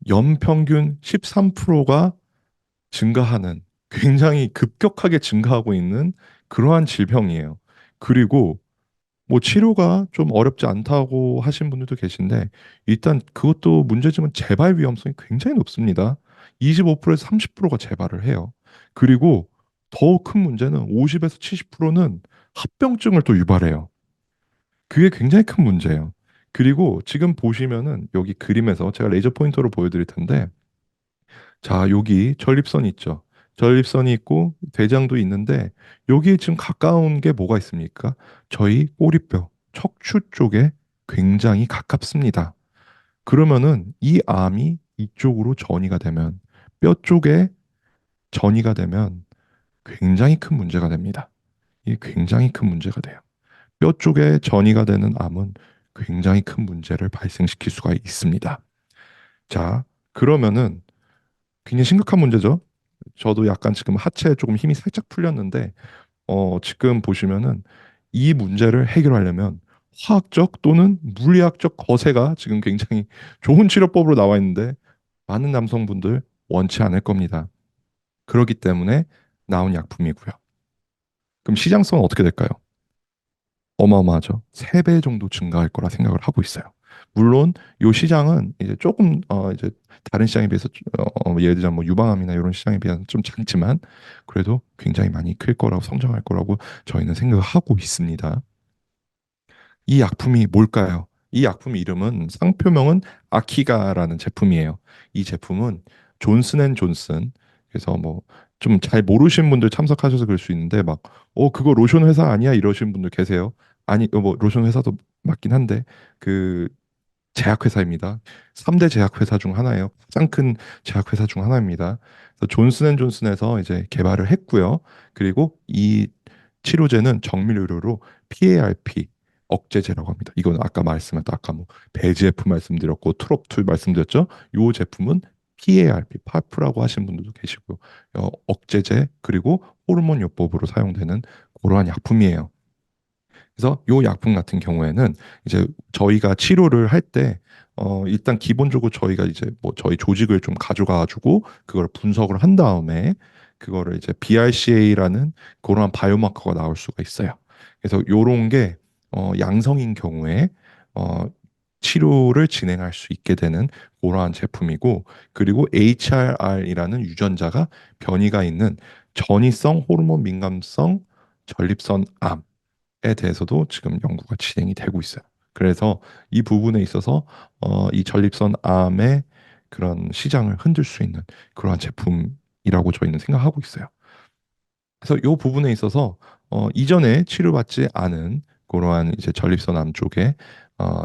연평균 13%가 증가하는 굉장히 급격하게 증가하고 있는 그러한 질병이에요. 그리고 뭐 치료가 좀 어렵지 않다고 하신 분들도 계신데 일단 그것도 문제지만 재발 위험성이 굉장히 높습니다. 25%에서 30%가 재발을 해요. 그리고 더 큰 문제는 50에서 70%는 합병증을 또 유발해요. 그게 굉장히 큰 문제예요. 그리고 지금 보시면은 여기 그림에서 제가 레이저 포인터로 보여드릴 텐데, 자, 여기 전립선이 있죠. 전립선이 있고 대장도 있는데 여기 지금 가까운 게 뭐가 있습니까? 저희 꼬리뼈, 척추 쪽에 굉장히 가깝습니다. 그러면은 이 암이 이쪽으로 전이가 되면, 뼈 쪽에 전이가 되면 굉장히 큰 문제가 됩니다. 이게 굉장히 큰 문제가 돼요. 뼈 쪽에 전이가 되는 암은 굉장히 큰 문제를 발생시킬 수가 있습니다. 자, 그러면은 굉장히 심각한 문제죠. 저도 약간 지금 하체에 조금 힘이 살짝 풀렸는데, 지금 보시면은 이 문제를 해결하려면 화학적 또는 물리학적 거세가 지금 굉장히 좋은 치료법으로 나와 있는데 많은 남성분들 원치 않을 겁니다. 그렇기 때문에 나온 약품이고요. 그럼 시장성은 어떻게 될까요? 어마어마하죠. 3배 정도 증가할 거라 생각을 하고 있어요. 물론 이 시장은 이제 조금 이제 다른 시장에 비해서 예를 들자면 뭐 유방암이나 이런 시장에 비해서 좀 작지만 그래도 굉장히 많이 클 거라고, 성장할 거라고 저희는 생각을 하고 있습니다. 이 약품이 뭘까요? 이 약품 이름은, 상표명은 아키가라는 제품이에요. 이 제품은 존슨앤존슨, 그래서 뭐 좀 잘 모르시는 분들 참석하셔서 그럴 수 있는데 막 그거 로션 회사 아니야 이러시는 분들 계세요. 아니 뭐 로션 회사도 맞긴 한데 그 제약회사입니다. 3대 제약회사 중 하나예요. 가장 큰 제약회사 중 하나입니다. 그래서 존슨앤존슨에서 이제 개발을 했고요. 그리고 이 치료제는 정밀 의료로 PARP 억제제라고 합니다. 이건 아까 말씀했던, 아까 뭐 배지F 말씀드렸고 트롭2 말씀드렸죠. 이 제품은 PARP, 파프라고 하신 분들도 계시고요. 억제제 그리고 호르몬 요법으로 사용되는 그러한 약품이에요. 그래서 요 약품 같은 경우에는 이제 저희가 치료를 할 때 일단 기본적으로 저희가 이제 뭐 저희 조직을 좀 가져가가지고 그걸 분석을 한 다음에 그거를 이제 BRCA라는 그러한 바이오마커가 나올 수가 있어요. 그래서 요런 게 양성인 경우에 어, 치료를 진행할 수 있게 되는 그러한 제품이고, 그리고 HRR이라는 유전자가 변이가 있는 전이성 호르몬 민감성 전립선 암 에 대해서도 지금 연구가 진행이 되고 있어요. 그래서 이 부분에 있어서 이 전립선 암의 그런 시장을 흔들 수 있는 그러한 제품이라고 저희는 생각하고 있어요. 그래서 이 부분에 있어서 이전에 치료받지 않은 그러한 이제 전립선암 쪽에 어,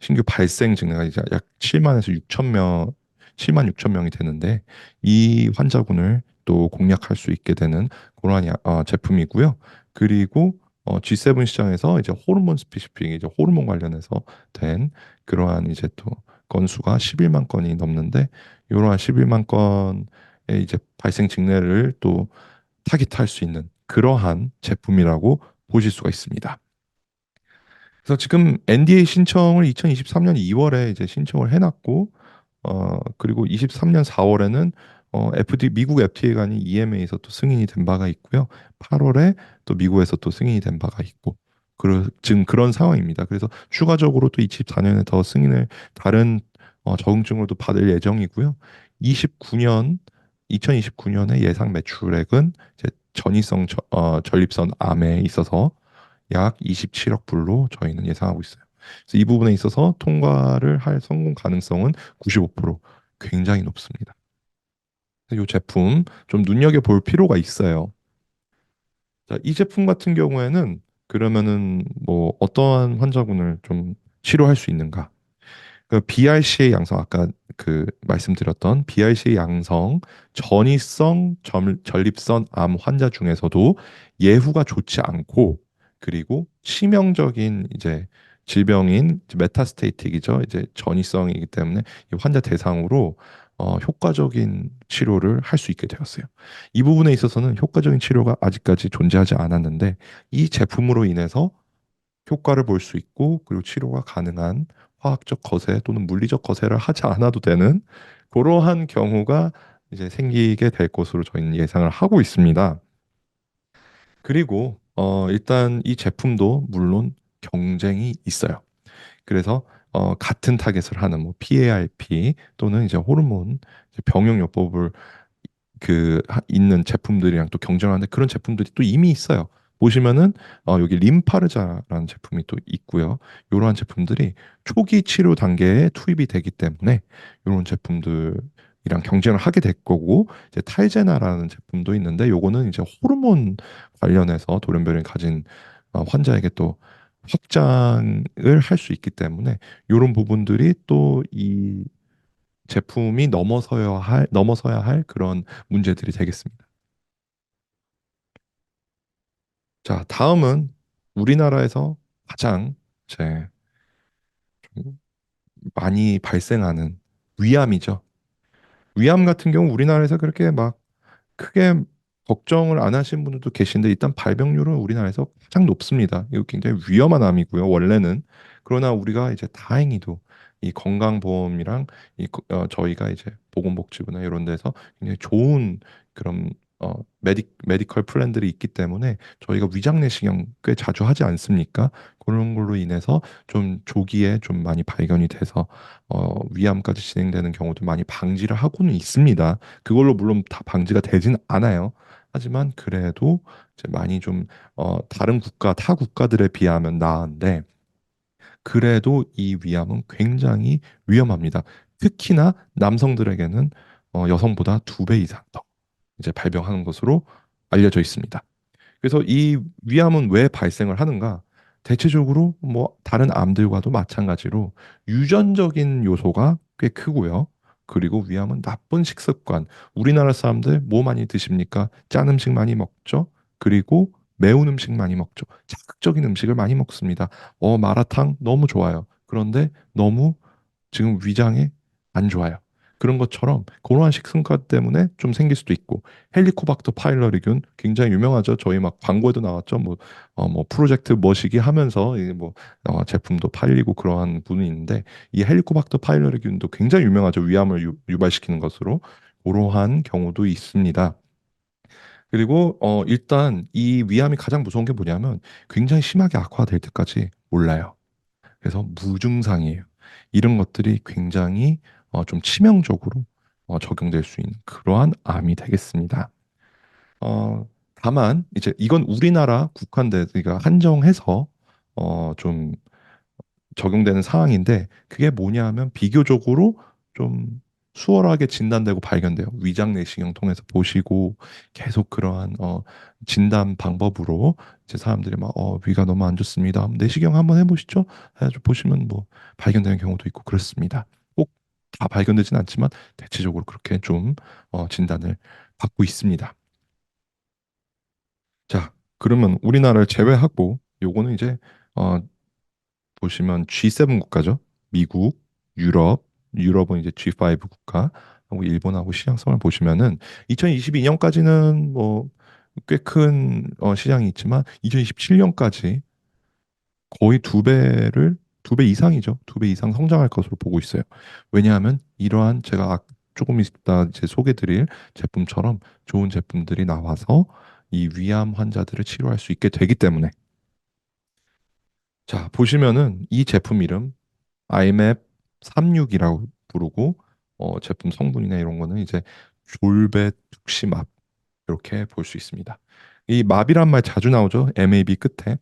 신규 발생 증가가 이제 약 7만에서 6천 명, 7만 6천 명이 되는데 이 환자군을 또 공략할 수 있게 되는 그러한 제품이고요. 그리고 G7 시장에서 이제 호르몬 스페시픽, 이제 호르몬 관련해서 된 그러한 이제 또 건수가 11만 건이 넘는데, 이러한 11만 건의 이제 발생 직내를 또 타깃할 수 있는 그러한 제품이라고 보실 수가 있습니다. 그래서 지금 NDA 신청을 2023년 2월에 이제 신청을 해놨고, 그리고 23년 4월에는 미국 FDA가 아닌 EMA에서 또 승인이 된 바가 있고요. 8월에 또 미국에서 또 승인이 된 바가 있고, 지금 그런 상황입니다. 그래서 추가적으로 또 24년에 더 승인을 다른 적응증으로도 받을 예정이고요. 29년 2029년에 예상 매출액은 이제 전립선 암에 있어서 약 27억 불로 저희는 예상하고 있어요. 그래서 이 부분에 있어서 통과를 할 성공 가능성은 95%, 굉장히 높습니다. 이 제품 좀 눈여겨볼 필요가 있어요. 자, 이 제품 같은 경우에는 그러면은 뭐 어떠한 환자군을 좀 치료할 수 있는가? 그 BRCA 양성, 아까 그 말씀드렸던 BRCA 양성 전이성 전립선 암 환자 중에서도 예후가 좋지 않고, 그리고 치명적인 이제 질병인 이제 메타스테이틱이죠. 이제 전이성이기 때문에 이 환자 대상으로 효과적인 치료를 할 수 있게 되었어요. 이 부분에 있어서는 효과적인 치료가 아직까지 존재하지 않았는데 이 제품으로 인해서 효과를 볼 수 있고, 그리고 치료가 가능한, 화학적 거세 또는 물리적 거세를 하지 않아도 되는 그러한 경우가 이제 생기게 될 것으로 저희는 예상을 하고 있습니다. 그리고 일단 이 제품도 물론 경쟁이 있어요. 그래서 같은 타겟을 하는 뭐 PARP 또는 이제 호르몬 이제 병용요법을 있는 제품들이랑 또 경쟁하는데, 그런 제품들이 또 이미 있어요. 보시면은 여기 림파르자라는 제품이 또 있고요. 이러한 제품들이 초기 치료 단계에 투입이 되기 때문에 이런 제품들이랑 경쟁을 하게 될 거고 이제 탈제나라는 제품도 있는데 요거는 이제 호르몬 관련해서 돌연변이를 가진 환자에게 또 확장을 할 수 있기 때문에 이런 부분들이 또 이 제품이 넘어서야 할 그런 문제들이 되겠습니다. 자, 다음은 우리나라에서 가장 이제 좀 많이 발생하는 위암이죠. 위암 같은 경우 우리나라에서 그렇게 막 크게 걱정을 안 하시는 분들도 계신데 일단 발병률은 우리나라에서 가장 높습니다. 이거 굉장히 위험한 암이고요. 원래는 그러나 우리가 이제 다행히도 이 건강보험이랑 저희가 이제 보건복지부나 이런 데서 굉장히 좋은 그런 메디컬 플랜들이 있기 때문에 저희가 위장 내시경 꽤 자주 하지 않습니까? 그런 걸로 인해서 좀 조기에 좀 많이 발견이 돼서 위암까지 진행되는 경우도 많이 방지를 하고는 있습니다. 그걸로 물론 다 방지가 되진 않아요. 하지만 그래도 이제 많이 좀 다른 타 국가들에 비하면 나은데 그래도 이 위암은 굉장히 위험합니다. 특히나 남성들에게는 여성보다 2배 이상 더 이제 발병하는 것으로 알려져 있습니다. 그래서 이 위암은 왜 발생을 하는가? 대체적으로 뭐 다른 암들과도 마찬가지로 유전적인 요소가 꽤 크고요. 그리고 위암은 나쁜 식습관. 우리나라 사람들 뭐 많이 드십니까? 짠 음식 많이 먹죠. 그리고 매운 음식 많이 먹죠. 자극적인 음식을 많이 먹습니다. 마라탕 너무 좋아요. 그런데 너무 지금 위장에 안 좋아요. 그런 것처럼 그러한 식습관 때문에 좀 생길 수도 있고 헬리코박터 파일러리균 굉장히 유명하죠. 저희 막 광고에도 나왔죠. 뭐 프로젝트 머시기 하면서 이게 뭐 제품도 팔리고 그러한 분이 있는데 이 헬리코박터 파일러리균도 굉장히 유명하죠. 위암을 유발시키는 것으로 그러한 경우도 있습니다. 그리고 일단 이 위암이 가장 무서운 게 뭐냐면 굉장히 심하게 악화될 때까지 몰라요. 그래서 무증상이에요. 이런 것들이 굉장히 좀 치명적으로 적용될 수 있는 그러한 암이 되겠습니다. 다만 이제 이건 우리나라 국한되기가 한정해서 좀 적용되는 상황인데 그게 뭐냐 하면 비교적으로 좀 수월하게 진단되고 발견돼요. 위장 내시경 통해서 보시고 계속 그러한 진단 방법으로 이제 사람들이 막 위가 너무 안 좋습니다. 내시경 한번 해보시죠. 해가지고 보시면 뭐 발견되는 경우도 있고 그렇습니다. 꼭 다 발견되진 않지만 대체적으로 그렇게 좀 진단을 받고 있습니다. 자, 그러면 우리나라를 제외하고 요거는 이제 어, 보시면 G7 국가죠. 미국, 유럽은 이제 G5 국가, 하고 일본하고 시장성을 보시면은 2022년까지는 뭐 꽤 큰 시장이 있지만 2027년까지 거의 2배 이상이죠. 2배 이상 성장할 것으로 보고 있어요. 왜냐하면 이러한 제가 조금 이따 이제 소개드릴 제품처럼 좋은 제품들이 나와서 이 위암 환자들을 치료할 수 있게 되기 때문에 자, 보시면은 이 제품 이름 IMAP 36이라고 부르고 제품 성분이나 이런 거는 이제 졸베투시맙 이렇게 볼 수 있습니다. 이 맙이란 말 자주 나오죠. MAB 끝에.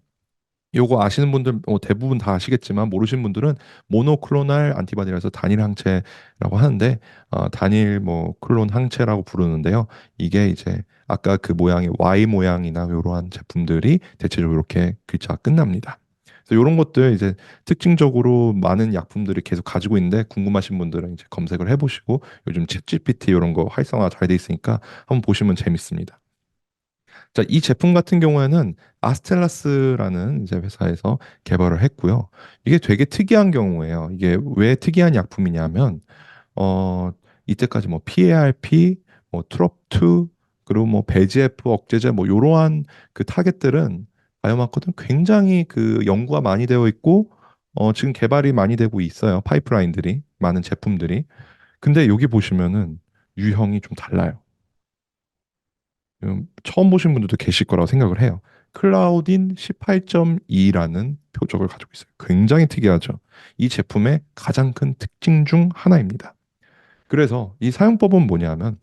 요거 아시는 분들 대부분 다 아시겠지만 모르시는 분들은 모노클로날 안티바디라서 단일 항체라고 하는데 단일 뭐 클론 항체라고 부르는데요. 이게 이제 아까 그 모양의 Y 모양이나 이러한 제품들이 대체적으로 이렇게 글자가 끝납니다. 그래서 이런 것들 이제 특징적으로 많은 약품들을 계속 가지고 있는데 궁금하신 분들은 이제 검색을 해보시고 요즘 챗GPT 이런 거 활성화 잘 돼 있으니까 한번 보시면 재밌습니다. 자, 이 제품 같은 경우에는 아스텔라스라는 이제 회사에서 개발을 했고요. 이게 되게 특이한 경우예요. 이게 왜 특이한 약품이냐면 어 이때까지 뭐 PARP, 뭐 트롭2 그리고 뭐 배지에프 억제제 뭐 이러한 그 타겟들은 바이오마커들은 굉장히 그 연구가 많이 되어 있고 지금 개발이 많이 되고 있어요. 파이프라인들이 많은 제품들이. 근데 여기 보시면은 유형이 좀 달라요. 처음 보신 분들도 계실 거라고 생각을 해요. 클라우딘 18.2라는 표적을 가지고 있어요. 굉장히 특이하죠. 이 제품의 가장 큰 특징 중 하나입니다. 그래서 이 사용법은 뭐냐면,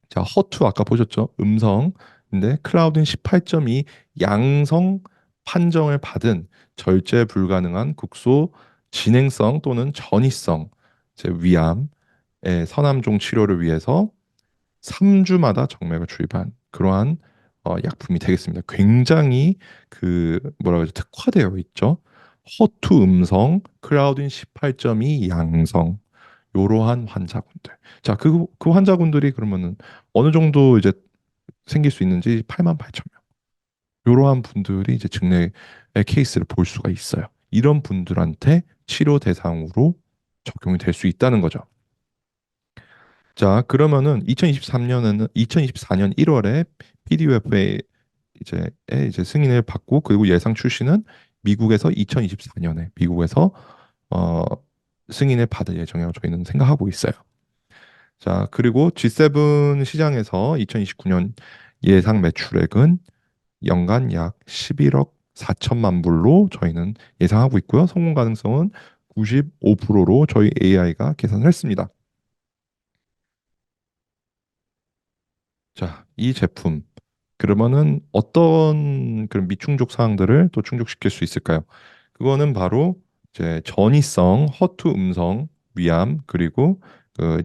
자, 허투 아까 보셨죠? 음성 근데 클라우딘 18.2 양성 판정을 받은 절제 불가능한 국소 진행성 또는 전이성 이제 위암의 서남종 치료를 위해서 3주마다 정맥을 주입한 그러한 약품이 되겠습니다. 굉장히 그 뭐라고 하죠? 특화되어 있죠. 허투 음성, 클라우딘 18.2 양성 요러한 환자군들. 자, 그 환자군들이 그러면은 어느 정도 이제 생길 수 있는지 8만 8천 명. 요러한 분들이 이제 증례의 케이스를 볼 수가 있어요. 이런 분들한테 치료 대상으로 적용이 될 수 있다는 거죠. 자, 그러면은 2024년 1월에 PDUFA 이제 승인을 받고 그리고 예상 출시는 미국에서 2024년에 미국에서 어, 승인을 받을 예정이라고 저희는 생각하고 있어요. 자, 그리고 G7 시장에서 2029년 예상 매출액은 연간 약 11억 4천만 불로 저희는 예상하고 있고요. 성공 가능성은 95%로 저희 AI가 계산을 했습니다. 자, 이 제품 그러면은 어떤 그런 미충족 사항들을 또 충족시킬 수 있을까요? 그거는 바로 이제 전이성, 허투 음성, 위암 그리고 그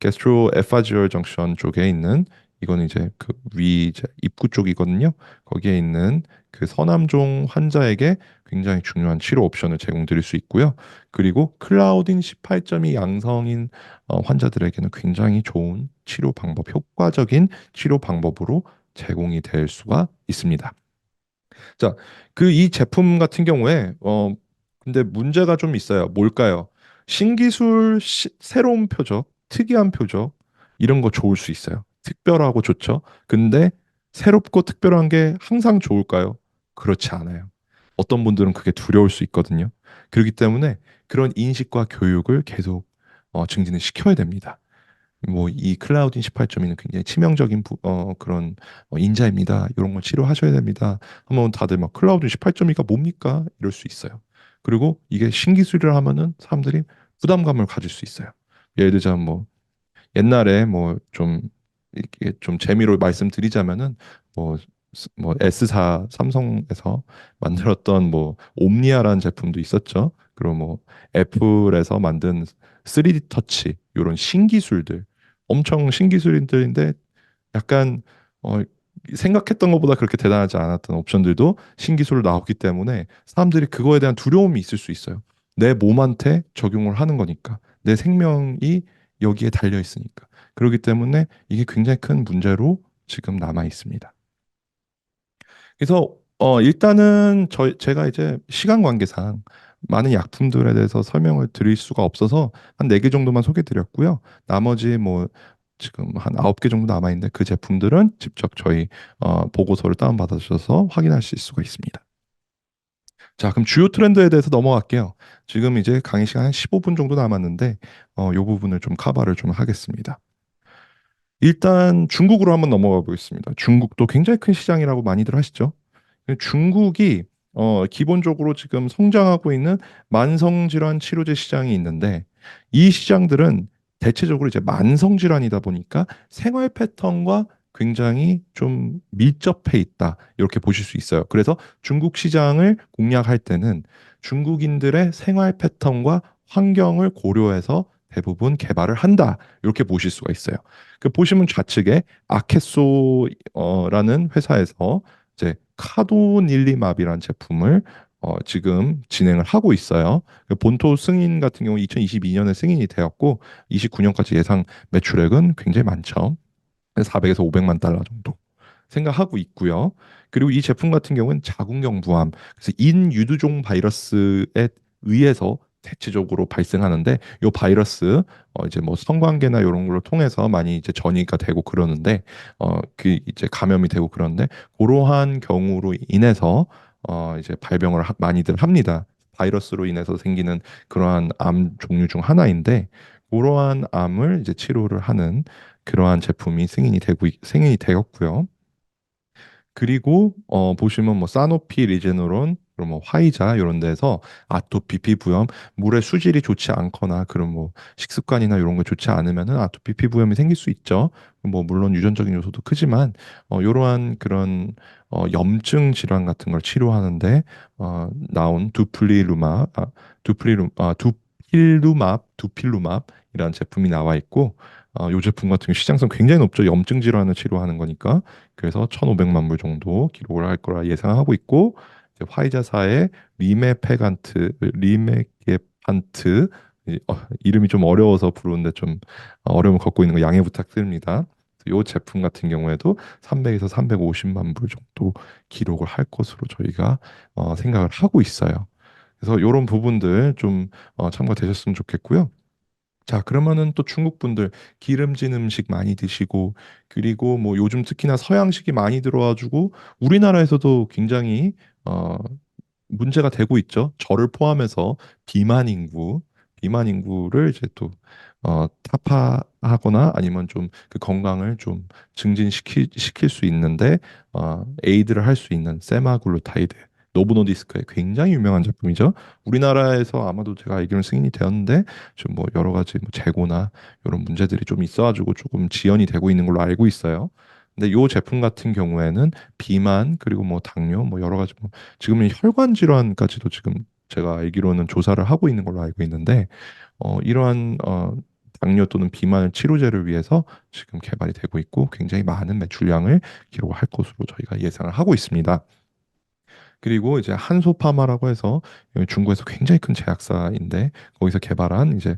게스트로 에파지얼 정션 쪽에 있는 이거는 이제 그 위 이제 입구 쪽이거든요. 거기에 있는 그 서남종 환자에게 굉장히 중요한 치료 옵션을 제공드릴 수 있고요. 그리고 클라우딘 18.2 양성인 환자들에게는 굉장히 좋은 치료 방법, 효과적인 치료 방법으로 제공이 될 수가 있습니다. 자, 그 이 제품 같은 경우에 근데 문제가 좀 있어요. 뭘까요? 신기술 새로운 표적, 특이한 표적 이런 거 좋을 수 있어요. 특별하고 좋죠. 근데 새롭고 특별한 게 항상 좋을까요? 그렇지 않아요. 어떤 분들은 그게 두려울 수 있거든요. 그렇기 때문에 그런 인식과 교육을 계속 증진을 시켜야 됩니다. 뭐 이 클라우딘 18.2는 굉장히 치명적인 그런 인자입니다. 이런 걸 치료하셔야 됩니다. 하면 다들 막 클라우딘 18.2가 뭡니까? 이럴 수 있어요. 그리고 이게 신기술이라 하면은 사람들이 부담감을 가질 수 있어요. 예를 들자면 뭐 옛날에 뭐 좀 이렇게 좀 재미로 말씀드리자면은 뭐 뭐 S사 삼성에서 만들었던 뭐 옴니아라는 제품도 있었죠. 그리고 뭐 애플에서 만든 3D 터치 이런 신기술들 엄청 신기술들인데 약간 어, 생각했던 것보다 그렇게 대단하지 않았던 옵션들도 신기술로 나오기 때문에 사람들이 그거에 대한 두려움이 있을 수 있어요. 내 몸한테 적용을 하는 거니까 내 생명이 여기에 달려 있으니까 그렇기 때문에 이게 굉장히 큰 문제로 지금 남아 있습니다. 그래서 일단은 제가 이제 시간 관계상 많은 약품들에 대해서 설명을 드릴 수가 없어서 한 네 개 정도만 소개해 드렸고요. 나머지 뭐 지금 한 아홉 개 정도 남아 있는데 그 제품들은 직접 저희 보고서를 다운받아 주셔서 확인하실 수가 있습니다. 자, 그럼 주요 트렌드에 대해서 넘어갈게요. 지금 이제 강의 시간 한 15분 정도 남았는데 이 부분을 좀 커버를 좀 하겠습니다. 일단 중국으로 한번 넘어가 보겠습니다. 중국도 굉장히 큰 시장이라고 많이들 하시죠. 중국이 기본적으로 지금 성장하고 있는 만성질환 치료제 시장이 있는데 이 시장들은 대체적으로 이제 만성질환이다 보니까 생활 패턴과 굉장히 좀 밀접해 있다. 이렇게 보실 수 있어요. 그래서 중국 시장을 공략할 때는 중국인들의 생활 패턴과 환경을 고려해서 대부분 개발을 한다. 이렇게 보실 수가 있어요. 그 보시면 좌측에 아케소라는 회사에서 이제 카도닐리맙이라는 제품을 지금 진행을 하고 있어요. 그 본토 승인 같은 경우 2022년에 승인이 되었고 29년까지 예상 매출액은 굉장히 많죠. 400에서 500만 달러 정도 생각하고 있고요. 그리고 이 제품 같은 경우는 자궁경부암, 그래서 인유두종 바이러스에 의해서 대체적으로 발생하는데 이 바이러스 이제 뭐 성관계나 이런 걸로 통해서 많이 이제 전이가 되고 그러는데 그 이제 감염이 되고 그러는데 그러한 경우로 인해서 이제 발병을 많이들 합니다. 바이러스로 인해서 생기는 그러한 암 종류 중 하나인데 그러한 암을 이제 치료를 하는 그러한 제품이 승인이 되었고요. 그리고 보시면 뭐 사노피 리제너론 그리고 뭐 화이자 이런 데서 아토피, 피부염, 물의 수질이 좋지 않거나 그런 뭐 식습관이나 이런 거 좋지 않으면은 아토피, 피부염이 생길 수 있죠. 뭐 물론 유전적인 요소도 크지만 이러한 그런 염증 질환 같은 걸 치료하는데 나온 두필루맙이라는 제품이 나와 있고 이 제품 같은 경우 시장성 굉장히 높죠. 염증 질환을 치료하는 거니까. 그래서 1,500만 불 정도 기록을 할 거라 예상하고 있고 이제 화이자사의 리메게판트 이름이 좀 어려워서 부르는데 좀 어려움을 겪고 있는 거 양해 부탁드립니다. 이 제품 같은 경우에도 300에서 350만 불 정도 기록을 할 것으로 저희가 생각을 하고 있어요. 그래서 이런 부분들 좀 참고되셨으면 좋겠고요. 자, 그러면은 또 중국 분들 기름진 음식 많이 드시고 그리고 뭐 요즘 특히나 서양식이 많이 들어와주고 우리나라에서도 굉장히 어, 문제가 되고 있죠. 저를 포함해서 비만 인구, 비만 인구를 이제 또 타파하거나 아니면 좀 그 건강을 좀 시킬 수 있는데 에이드를 할 수 있는 세마글루타이드, 노브노디스크의 굉장히 유명한 제품이죠. 우리나라에서 아마도 제가 알기로는 승인이 되었는데 좀 뭐 여러 가지 뭐 재고나 이런 문제들이 좀 있어가지고 조금 지연이 되고 있는 걸로 알고 있어요. 근데 이 제품 같은 경우에는 비만 그리고 뭐 당뇨 뭐 여러 가지 뭐 지금은 혈관 질환까지도 지금 제가 알기로는 조사를 하고 있는 걸로 알고 있는데 이러한 당뇨 또는 비만 치료제를 위해서 지금 개발이 되고 있고 굉장히 많은 매출량을 기록할 것으로 저희가 예상을 하고 있습니다. 그리고 이제 한소파마라고 해서 여기 중국에서 굉장히 큰 제약사인데 거기서 개발한 이제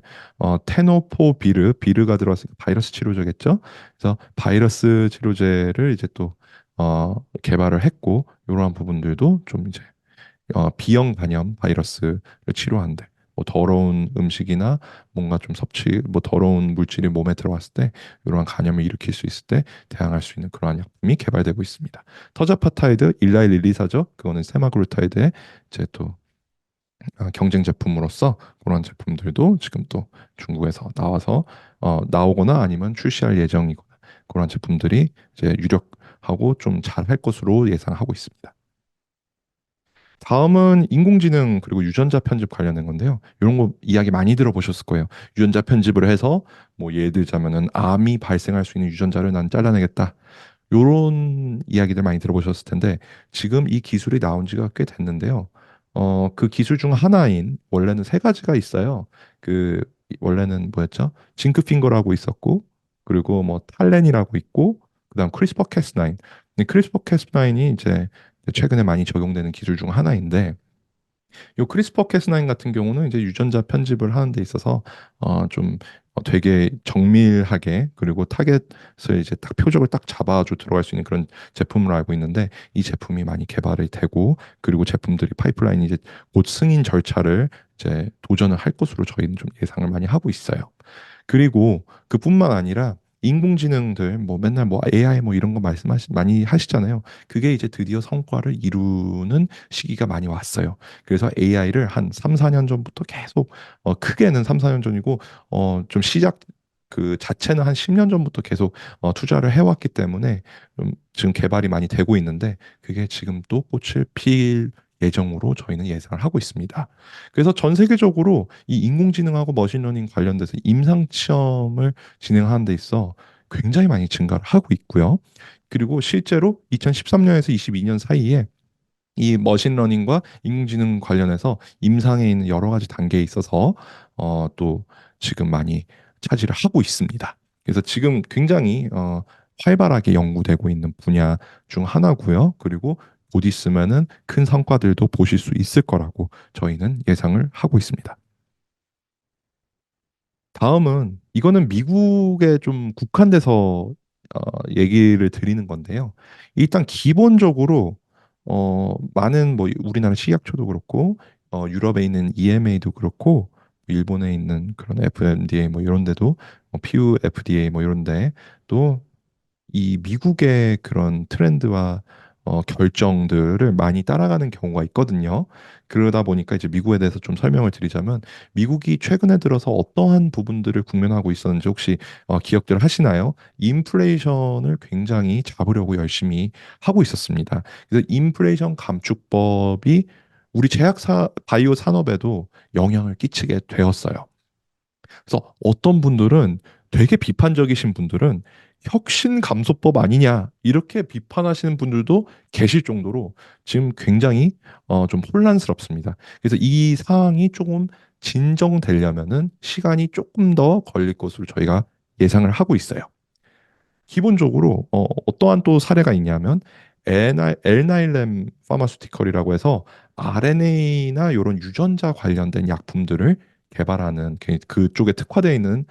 테노포비르 비르가 들어갔으니까 바이러스 치료제겠죠. 그래서 바이러스 치료제를 이제 또 개발을 했고 이러한 부분들도 좀 이제 비형 간염 바이러스를 치료한대. 뭐 더러운 음식이나 뭔가 좀 뭐 더러운 물질이 몸에 들어왔을 때 이러한 간염을 일으킬 수 있을 때 대항할 수 있는 그러한 약품이 개발되고 있습니다. 터자파타이드, 일라일릴리사죠. 그거는 세마글루타이드의 이제 또 경쟁 제품으로서 그런 제품들도 지금 또 중국에서 나와서 나오거나 아니면 출시할 예정이거나 그런 제품들이 이제 유력하고 좀 잘 할 것으로 예상하고 있습니다. 다음은 인공지능 그리고 유전자 편집 관련된 건데요. 이런 거 이야기 많이 들어보셨을 거예요. 유전자 편집을 해서 뭐 예를 들자면은 암이 발생할 수 있는 유전자를 난 잘라내겠다. 요런 이야기들 많이 들어보셨을 텐데 지금 이 기술이 나온 지가 꽤 됐는데요. 그 기술 중 하나인 원래는 세 가지가 있어요. 그 원래는 뭐였죠? 징크핑거라고 있었고 그리고 뭐 탈렌이라고 있고 그다음 크리스퍼 캐스9. 근데 크리스퍼 캐스9이 이제 최근에 많이 적용되는 기술 중 하나인데 요 크리스퍼 캐스9 같은 경우는 이제 유전자 편집을 하는 데 있어서 좀 되게 정밀하게 그리고 타겟을 이제 딱 표적을 딱 잡아줘 들어갈 수 있는 그런 제품으로 알고 있는데 이 제품이 많이 개발이 되고 그리고 제품들이 파이프라인이 이제 곧 승인 절차를 이제 도전을 할 것으로 저희는 좀 예상을 많이 하고 있어요. 그리고 그뿐만 아니라 인공지능들 뭐 맨날 뭐 AI 뭐 이런 거 많이 하시잖아요. 그게 이제 드디어 성과를 이루는 시기가 많이 왔어요. 그래서 AI를 한 3, 4년 전부터 계속 크게는 3, 4년 전이고 좀 시작 그 자체는 한 10년 전부터 계속 투자를 해왔기 때문에 지금 개발이 많이 되고 있는데 그게 지금 또 꽃을 필 예정으로 저희는 예상을 하고 있습니다. 그래서 전 세계적으로 이 인공지능하고 머신러닝 관련돼서 임상 시험을 진행하는 데 있어 굉장히 많이 증가를 하고 있고요. 그리고 실제로 2013년에서 22년 사이에 이 머신러닝과 인공지능 관련해서 임상에 있는 여러 가지 단계에 있어서 또 지금 많이 차지를 하고 있습니다. 그래서 지금 굉장히 활발하게 연구되고 있는 분야 중 하나고요. 그리고 곧 있으면은 큰 성과들도 보실 수 있을 거라고 저희는 예상을 하고 있습니다. 다음은 이거는 미국에 좀 국한돼서 얘기를 드리는 건데요. 일단 기본적으로 많은 뭐 우리나라 식약처도 그렇고 유럽에 있는 EMA도 그렇고 일본에 있는 그런 FMDA 뭐 이런 데도 PU FDA 뭐 이런 데도 이 미국의 그런 트렌드와 결정들을 많이 따라가는 경우가 있거든요. 그러다 보니까 이제 미국에 대해서 좀 설명을 드리자면 미국이 최근에 들어서 어떠한 부분들을 국면하고 있었는지 혹시 기억들 하시나요? 인플레이션을 굉장히 잡으려고 열심히 하고 있었습니다. 그래서 인플레이션 감축법이 우리 바이오 산업에도 영향을 끼치게 되었어요. 그래서 어떤 분들은 되게 비판적이신 분들은 혁신 감소법 아니냐 이렇게 비판하시는 분들도 계실 정도로 지금 굉장히 좀 혼란스럽습니다. 그래서 이 상황이 조금 진정되려면은 시간이 조금 더 걸릴 것으로 저희가 예상을 하고 있어요. 기본적으로 어떠한 또 사례가 있냐면 엘나일렘 파마스티컬이라고 해서 RNA나 이런 유전자 관련된 약품들을 개발하는 그쪽에 특화되어 있는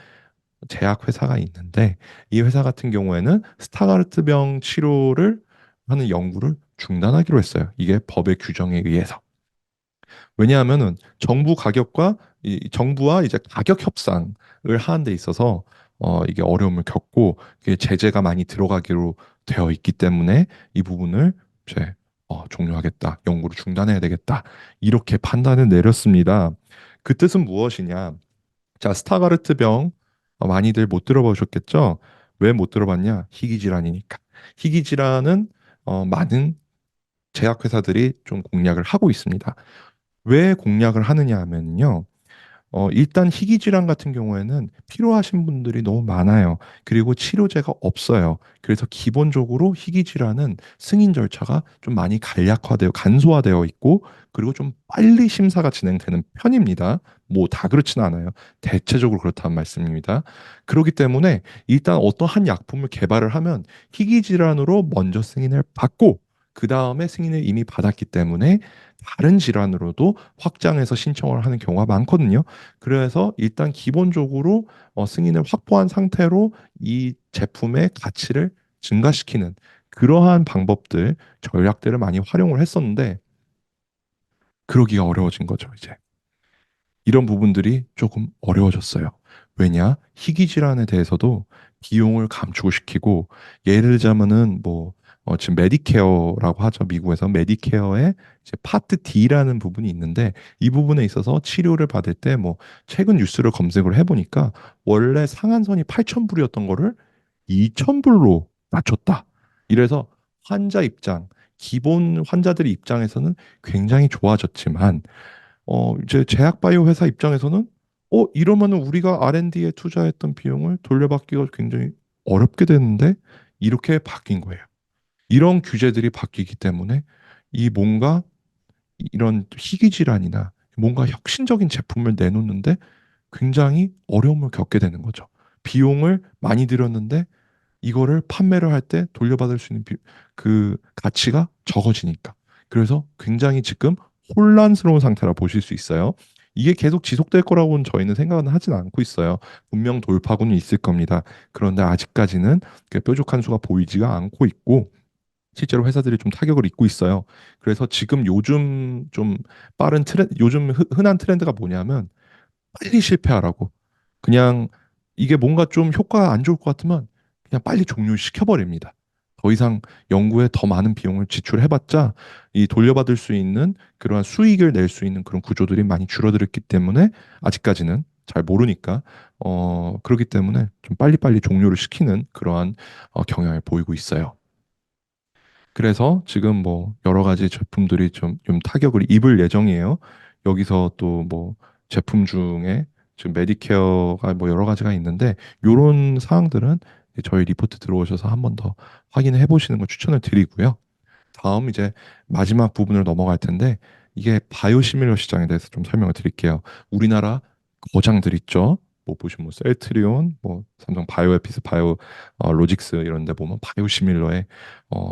제약 회사가 있는데 이 회사 같은 경우에는 스타가르트병 치료를 하는 연구를 중단하기로 했어요. 이게 법의 규정에 의해서. 왜냐하면은 정부와 이제 가격 협상을 하는 데 있어서 이게 어려움을 겪고 이게 제재가 많이 들어가기로 되어 있기 때문에 이 부분을 이제 종료하겠다, 연구를 중단해야 되겠다 이렇게 판단을 내렸습니다. 그 뜻은 무엇이냐? 자, 스타가르트병 많이들 못 들어보셨겠죠? 왜 못 들어봤냐? 희귀질환이니까. 희귀질환은 많은 제약회사들이 좀 공략을 하고 있습니다. 왜 공략을 하느냐 하면요. 일단 희귀 질환 같은 경우에는 필요하신 분들이 너무 많아요. 그리고 치료제가 없어요. 그래서 기본적으로 희귀 질환은 승인 절차가 좀 많이 간소화되어 있고, 그리고 좀 빨리 심사가 진행되는 편입니다. 뭐 다 그렇지는 않아요. 대체적으로 그렇다는 말씀입니다. 그렇기 때문에 일단 어떠한 약품을 개발을 하면 희귀 질환으로 먼저 승인을 받고, 그 다음에 승인을 이미 받았기 때문에 다른 질환으로도 확장해서 신청을 하는 경우가 많거든요. 그래서 일단 기본적으로 승인을 확보한 상태로 이 제품의 가치를 증가시키는 그러한 방법들, 전략들을 많이 활용을 했었는데 그러기가 어려워진 거죠, 이제. 이런 부분들이 조금 어려워졌어요. 왜냐? 희귀 질환에 대해서도 비용을 감축을 시키고 예를 들자면은 뭐 지금 메디케어라고 하죠. 미국에서 메디케어의 이제 파트 D라는 부분이 있는데 이 부분에 있어서 치료를 받을 때 뭐 최근 뉴스를 검색을 해보니까 원래 상한선이 8,000불이었던 거를 2,000불로 낮췄다. 이래서 환자 입장, 기본 환자들의 입장에서는 굉장히 좋아졌지만 이제 제약 바이오 회사 입장에서는 이러면은 우리가 R&D에 투자했던 비용을 돌려받기가 굉장히 어렵게 되는데 이렇게 바뀐 거예요. 이런 규제들이 바뀌기 때문에 이 뭔가 이런 희귀 질환이나 뭔가 혁신적인 제품을 내놓는데 굉장히 어려움을 겪게 되는 거죠. 비용을 많이 들였는데 이거를 판매를 할 때 돌려받을 수 있는 그 가치가 적어지니까. 그래서 굉장히 지금 혼란스러운 상태라 보실 수 있어요. 이게 계속 지속될 거라고는 저희는 생각은 하진 않고 있어요. 분명 돌파구는 있을 겁니다. 그런데 아직까지는 그 뾰족한 수가 보이지가 않고 있고 실제로 회사들이 좀 타격을 입고 있어요. 그래서 지금 요즘 좀 요즘 흔한 트렌드가 뭐냐면 빨리 실패하라고. 그냥 이게 뭔가 좀 효과가 안 좋을 것 같으면 그냥 빨리 종료시켜버립니다. 더 이상 연구에 더 많은 비용을 지출해봤자 이 돌려받을 수 있는 그러한 수익을 낼 수 있는 그런 구조들이 많이 줄어들었기 때문에 아직까지는 잘 모르니까 그렇기 때문에 좀 빨리빨리 종료를 시키는 그러한 경향을 보이고 있어요. 그래서 지금 뭐 여러 가지 제품들이 좀 타격을 입을 예정이에요. 여기서 또 뭐 제품 중에 지금 메디케어가 뭐 여러 가지가 있는데 요런 사항들은 이제 저희 리포트 들어오셔서 한 번 더 확인해 보시는 걸 추천을 드리고요. 다음 이제 마지막 부분으로 넘어갈 텐데 이게 바이오시밀러 시장에 대해서 좀 설명을 드릴게요. 우리나라 거장들 있죠. 뭐 보시면 뭐 셀트리온, 뭐 삼성 바이오에피스, 로직스 이런 데 보면 바이오시밀러에 어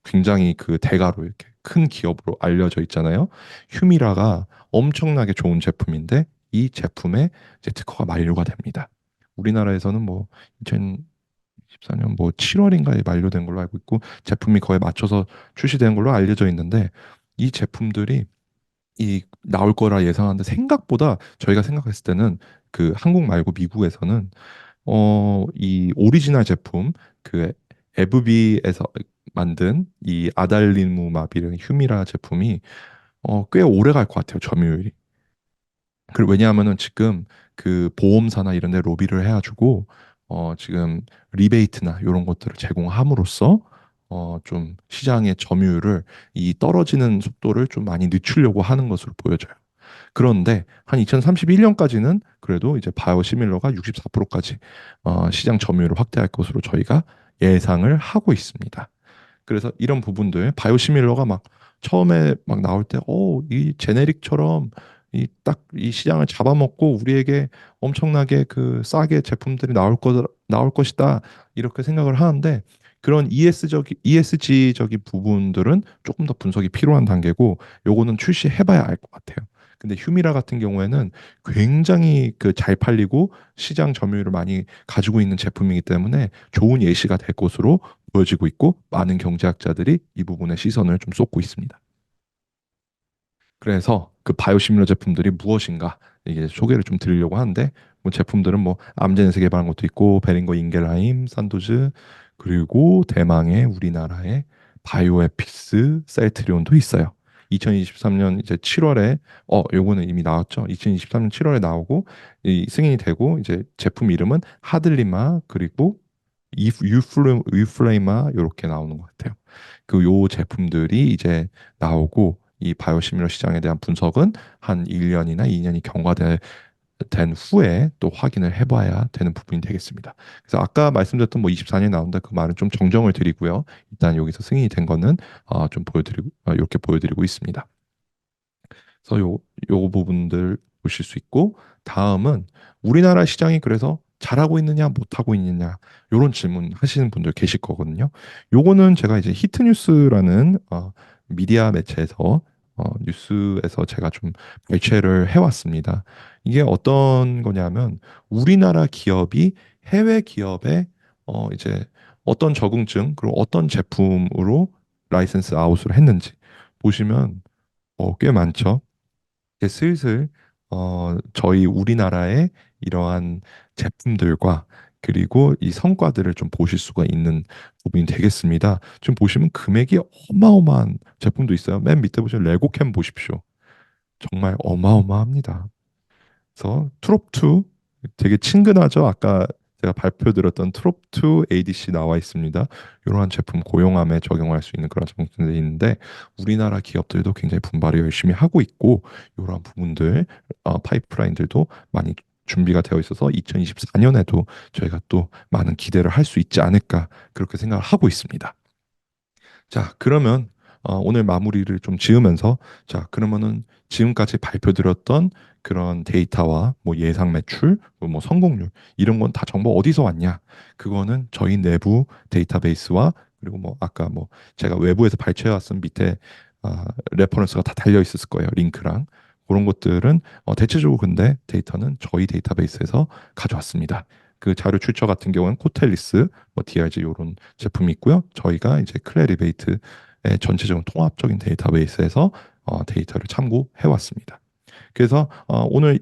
굉장히 그 대가로 이렇게 큰 기업으로 알려져 있잖아요. 휴미라가 엄청나게 좋은 제품인데 이 제품의 이제 특허가 만료가 됩니다. 우리나라에서는 뭐 2014년 뭐 7월인가에 만료된 걸로 알고 있고 제품이 거에 맞춰서 출시된 걸로 알려져 있는데 이 제품들이 이 나올 거라 예상하는데 생각보다 저희가 생각했을 때는 그 한국 말고 미국에서는 이 오리지널 제품 그 에브비에서 만든 이 아달리무마비르 휴미라 제품이 꽤 오래 갈 것 같아요. 점유율이. 그리고 왜냐하면은 지금 그 보험사나 이런 데 로비를 해가지고 지금 리베이트나 이런 것들을 제공함으로써 좀 시장의 점유율을 이 떨어지는 속도를 좀 많이 늦추려고 하는 것으로 보여져요. 그런데 한 2031년까지는 그래도 이제 바이오시밀러가 64%까지 시장 점유율을 확대할 것으로 저희가 예상을 하고 있습니다. 그래서 이런 부분들 바이오시밀러가 막 처음에 막 나올 때, 이 제네릭처럼 이 딱 이 시장을 잡아먹고 우리에게 엄청나게 그 싸게 제품들이 나올 것이다 이렇게 생각을 하는데 그런 ESG적인 부분들은 조금 더 분석이 필요한 단계고 요거는 출시해봐야 알 것 같아요. 근데 휴미라 같은 경우에는 굉장히 그 잘 팔리고 시장 점유율을 많이 가지고 있는 제품이기 때문에 좋은 예시가 될 것으로 보여지고 있고 많은 경제학자들이 이 부분에 시선을 좀 쏟고 있습니다. 그래서 그 바이오시밀러 제품들이 무엇인가 이게 소개를 좀 드리려고 하는데 뭐 제품들은 뭐 암젠에서 개발한 것도 있고 베링거 인겔라임, 산도즈 그리고 대망의 우리나라의 바이오에피스, 셀트리온도 있어요. 2023년 이제 7월에 요거는 이미 나왔죠. 2023년 7월에 나오고 이 승인이 되고 이제 제품 이름은 하들리마 그리고 유플레이마 이렇게 나오는 것 같아요. 그 요 제품들이 이제 나오고 이 바이오시밀러 시장에 대한 분석은 한 1년이나 2년이 된 후에 또 확인을 해봐야 되는 부분이 되겠습니다. 그래서 아까 말씀드렸던 뭐 24년에 나온다 그 말은 좀 정정을 드리고요. 일단 여기서 승인이 된 거는 좀 보여드리고 이렇게 보여드리고 있습니다. 그래서 요 부분들 보실 수 있고 다음은 우리나라 시장이 그래서 잘하고 있느냐 못하고 있느냐 요런 질문 하시는 분들 계실 거거든요. 요거는 제가 이제 히트뉴스라는 미디어 매체에서 뉴스에서 제가 좀 발췌를 해왔습니다. 이게 어떤 거냐면 우리나라 기업이 해외 기업에 이제 어떤 적응증 그리고 어떤 제품으로 라이센스 아웃을 했는지 보시면 꽤 많죠. 이제 슬슬 저희 우리나라의 이러한 제품들과 그리고 이 성과들을 좀 보실 수가 있는 부분이 되겠습니다. 지금 보시면 금액이 어마어마한 제품도 있어요. 맨 밑에 보시면 레고캠 보십시오. 정말 어마어마합니다. 그래서 트롭2 되게 친근하죠. 아까 제가 발표드렸던 트롭2 ADC 나와 있습니다. 이러한 제품 고용함에 적용할 수 있는 그런 제품들이 있는데 우리나라 기업들도 굉장히 분발을 열심히 하고 있고 이러한 부분들 파이프라인들도 많이 준비가 되어 있어서 2024년에도 저희가 또 많은 기대를 할 수 있지 않을까 그렇게 생각을 하고 있습니다. 자, 그러면 오늘 마무리를 좀 지으면서 자, 그러면은 지금까지 발표드렸던 그런 데이터와 뭐 예상 매출, 뭐 성공률 이런 건 다 정보 어디서 왔냐? 그거는 저희 내부 데이터베이스와 그리고 뭐 아까 뭐 제가 외부에서 발췌해왔은 밑에 레퍼런스가 다 달려 있었을 거예요. 링크랑 그런 것들은 대체적으로 근데 데이터는 저희 데이터베이스에서 가져왔습니다. 그 자료 출처 같은 경우는 코텔리스, 뭐 DRG 이런 제품이 있고요. 저희가 이제 클레리베이트의 전체적인 통합적인 데이터베이스에서 데이터를 참고해 왔습니다. 그래서 오늘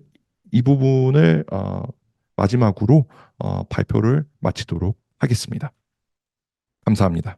이 부분을 마지막으로 발표를 마치도록 하겠습니다. 감사합니다.